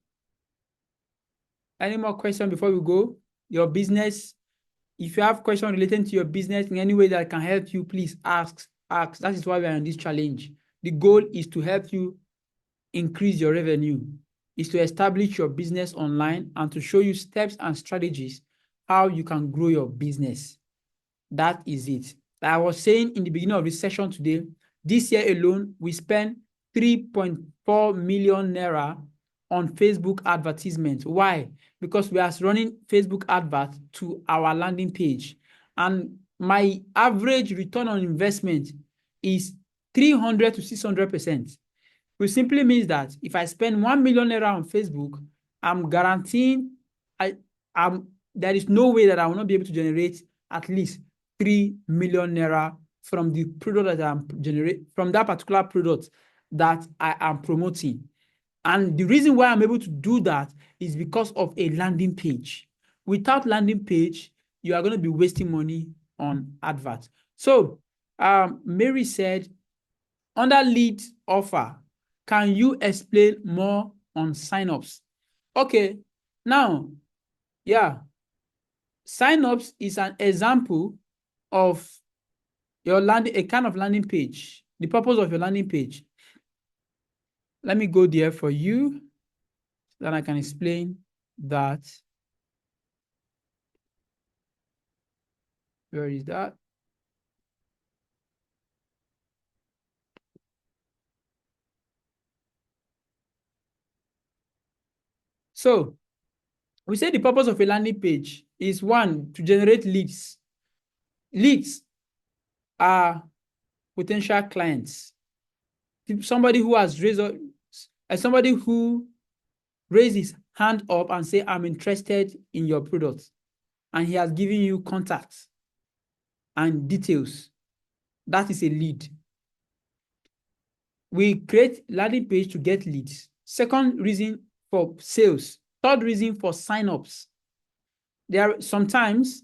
Any more question before we go? Your business, if you have questions related to your business in any way that can help you, please ask. That is why we are on this challenge. The goal is to help you increase your revenue, is to establish your business online and to show you steps and strategies how you can grow your business. That is it. Like I was saying in the beginning of this session today, this year alone, we spent 3.4 million naira on Facebook advertisement. Why? Because we are running Facebook advert to our landing page. And my average return on investment is 300 to 600%. Which simply means that if I spend 1 million naira on Facebook, I'm guaranteeing there is no way that I will not be able to generate at least 3 million naira from the product that I'm generating, from that particular product that I am promoting. And the reason why I'm able to do that is because of a landing page. Without landing page, you are going to be wasting money on adverts. So Mary said, under lead offer, can you explain more on signups? Okay, now, yeah, signups is an example of your a kind of landing page, the purpose of your landing page. Let me go there for you, so that I can explain that. Where is that? So we say the purpose of a landing page is, one, to generate leads. Leads are potential clients. Somebody who has somebody who raised his hand up and say, I'm interested in your product, and he has given you contacts and details. That is a lead. We create landing page to get leads. Second reason for sales. Third reason for signups. Sometimes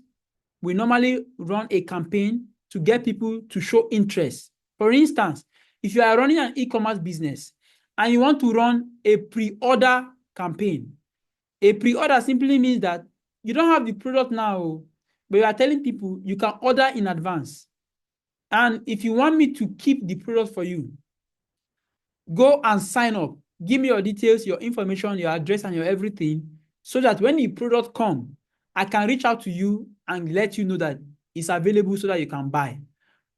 we normally run a campaign to get people to show interest. For instance, if you are running an e-commerce business and you want to run a pre-order campaign, a pre-order simply means that you don't have the product now, but you are telling people you can order in advance. And if you want me to keep the product for you, go and sign up. Give me your details, your information, your address, and your everything, so that when the product comes, I can reach out to you and let you know that it's available so that you can buy.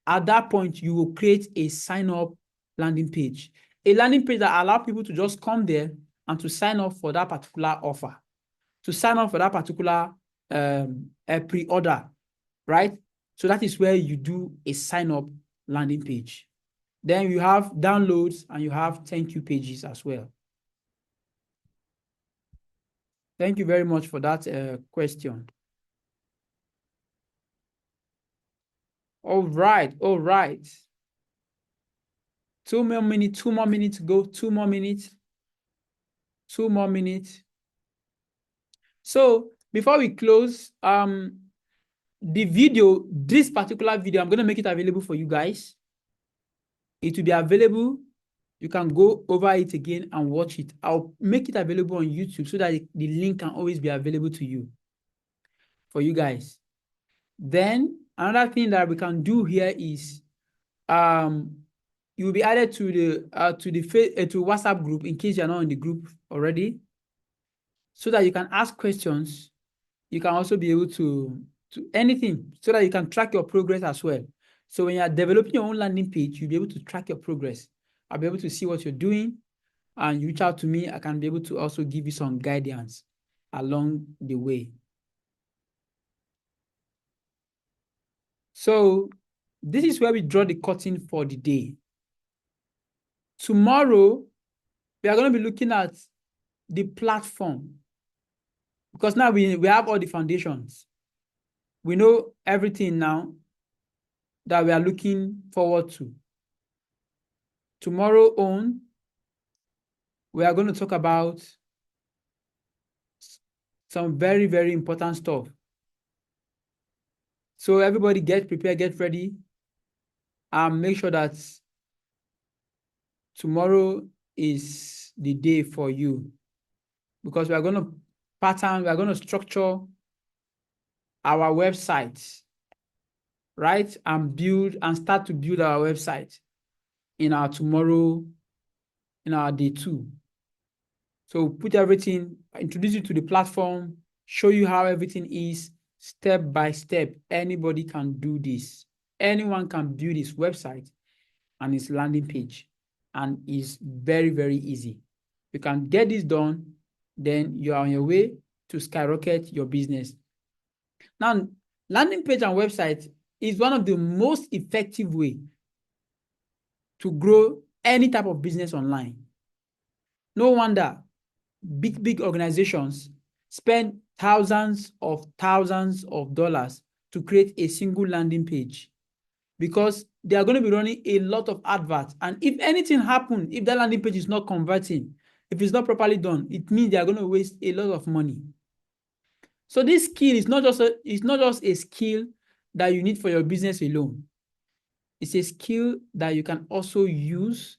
At that point, you will create a sign-up landing page. A landing page that allows people to just come there and to sign up for that particular offer, to sign up for that particular pre-order, right? So that is where you do a sign-up landing page. Then you have downloads and you have thank you pages as well. Thank you very much for that question. All right, all right. 2 more minutes, 2 more minutes to go, 2 more minutes, 2 more minutes. So before we close, the video, this particular video, I'm going to make it available for you guys. It will be available. You can go over it again and watch it. I'll make it available on YouTube so that the link can always be available to you, for you guys. Then another thing that we can do here is, you will be added to the WhatsApp group in case you're not in the group already, so that you can ask questions. You can also be able to anything, so that you can track your progress as well. So when you are developing your own landing page, you'll be able to track your progress. I'll be able to see what you're doing, and you reach out to me. I can be able to also give you some guidance along the way. So this is where we draw the curtain for the day. Tomorrow, we are going to be looking at the platform, because now we have all the foundations. We know everything now that we are looking forward to. Tomorrow on, we are going to talk about some very, very important stuff. So everybody get prepared, get ready, and make sure that tomorrow is the day for you, because we are going to pattern, we are going to structure our website, right? And start to build our website in our tomorrow, in our day 2. So put everything, introduce you to the platform, show you how everything is step by step. Anybody can do this. Anyone can build his website and his landing page, and it's very, very easy. You can get this done, then you are on your way to skyrocket your business. Now, landing page and website is one of the most effective way to grow any type of business online. No wonder big organizations spend thousands of dollars to create a single landing page, because they are going to be running a lot of adverts. And if anything happens, if that landing page is not converting, if it's not properly done, it means they are going to waste a lot of money. So this skill is not just a skill that you need for your business alone. It's a skill that you can also use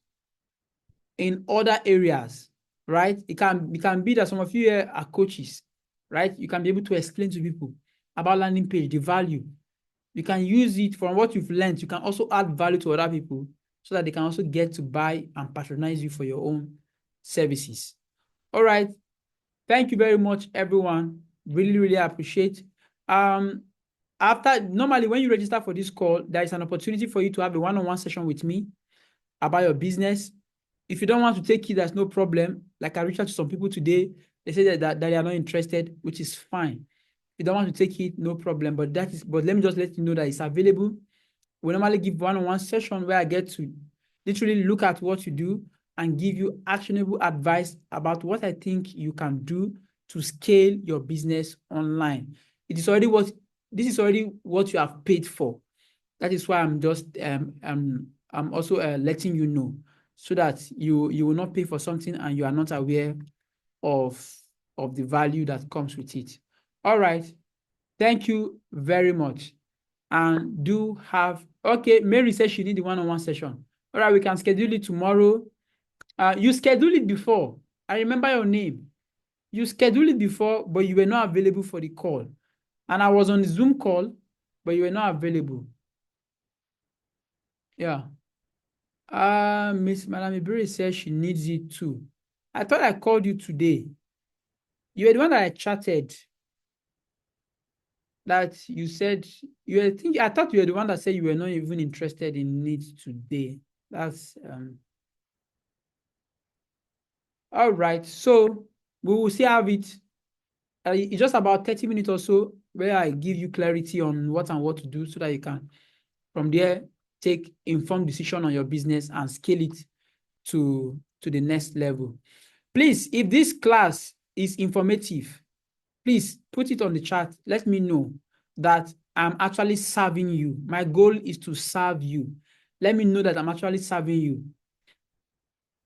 in other areas, right? It can be that some of you here are coaches, right? You can be able to explain to people about landing page, the value. You can use it from what you've learned. You can also add value to other people so that they can also get to buy and patronize you for your own services. All right. Thank you very much, everyone. Really, really appreciate. Normally, when you register for this call, there is an opportunity for you to have a one-on-one session with me about your business. If you don't want to take it, there's no problem. Like I reached out to some people today, they say that they are not interested, which is fine. If you don't want to take it, no problem. But let me just let you know that it's available. We normally give one-on-one session where I get to literally look at what you do and give you actionable advice about what I think you can do to scale your business online. This is already what you have paid for. That is why I'm just I'm also letting you know, so that you will not pay for something and you are not aware of the value that comes with it. All right. Thank you very much. And Mary says she needs the one-on-one session. All right, we can schedule it tomorrow. You scheduled it before. I remember your name. You scheduled it before, but you were not available for the call. And I was on the Zoom call, but you were not available. Yeah. Miss Madam Iberi says she needs it too. I thought I called you today. You were the one that I chatted. That you said I thought you were the one that said you were not even interested in it today. That's all right. So we will see how it's just about 30 minutes or so where I give you clarity on what to do, so that you can from there take informed decision on your business and scale it to the next level. Please, if this class is informative, please put it on the chat. Let me know that I'm actually serving you. My goal is to serve you. Let me know that I'm actually serving you.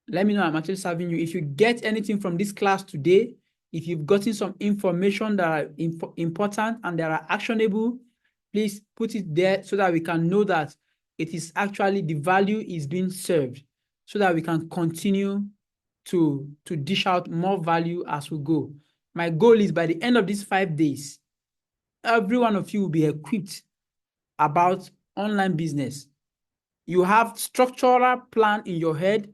Let me know I'm actually serving you. If you get anything from this class today, if you've gotten some information that are important and that are actionable, please put it there so that we can know that it is actually the value is being served, so that we can continue to dish out more value as we go. My goal is by the end of these 5 days, every one of you will be equipped about online business. You have structural plan in your head,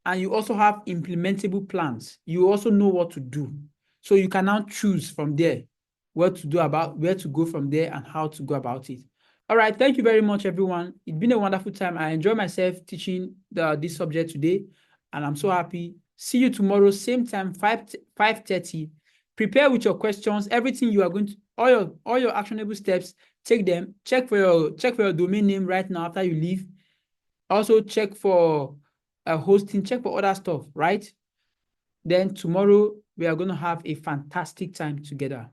and you also have implementable plans. You also know what to do. So you can now choose from there what to do about where to go from there and how to go about it. All right. Thank you very much, everyone. It's been a wonderful time. I enjoy myself teaching this subject today, and I'm so happy. See you tomorrow, same time, 5:30. Prepare with your questions, everything you are going to, all your actionable steps, take them, check for your domain name right now after you leave. Also check for hosting, check for other stuff, right? Then tomorrow we are going to have a fantastic time together.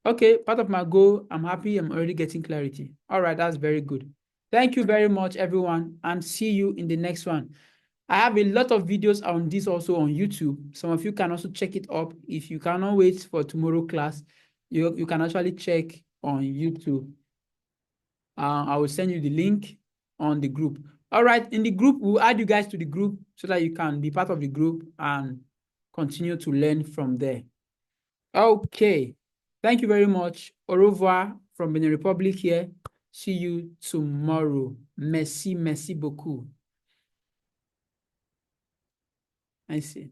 Okay, part of my goal, I'm happy I'm already getting clarity. All right, that's very good. Thank you very much, everyone, and see you in the next one. I have a lot of videos on this also on YouTube. Some of you can also check it up. If you cannot wait for tomorrow class, you can actually check on YouTube. I will send you the link on the group. All right, in the group, we'll add you guys to the group so that you can be part of the group and continue to learn from there. Okay, thank you very much. Au revoir from Benin Republic here. See you tomorrow. Merci beaucoup. I see.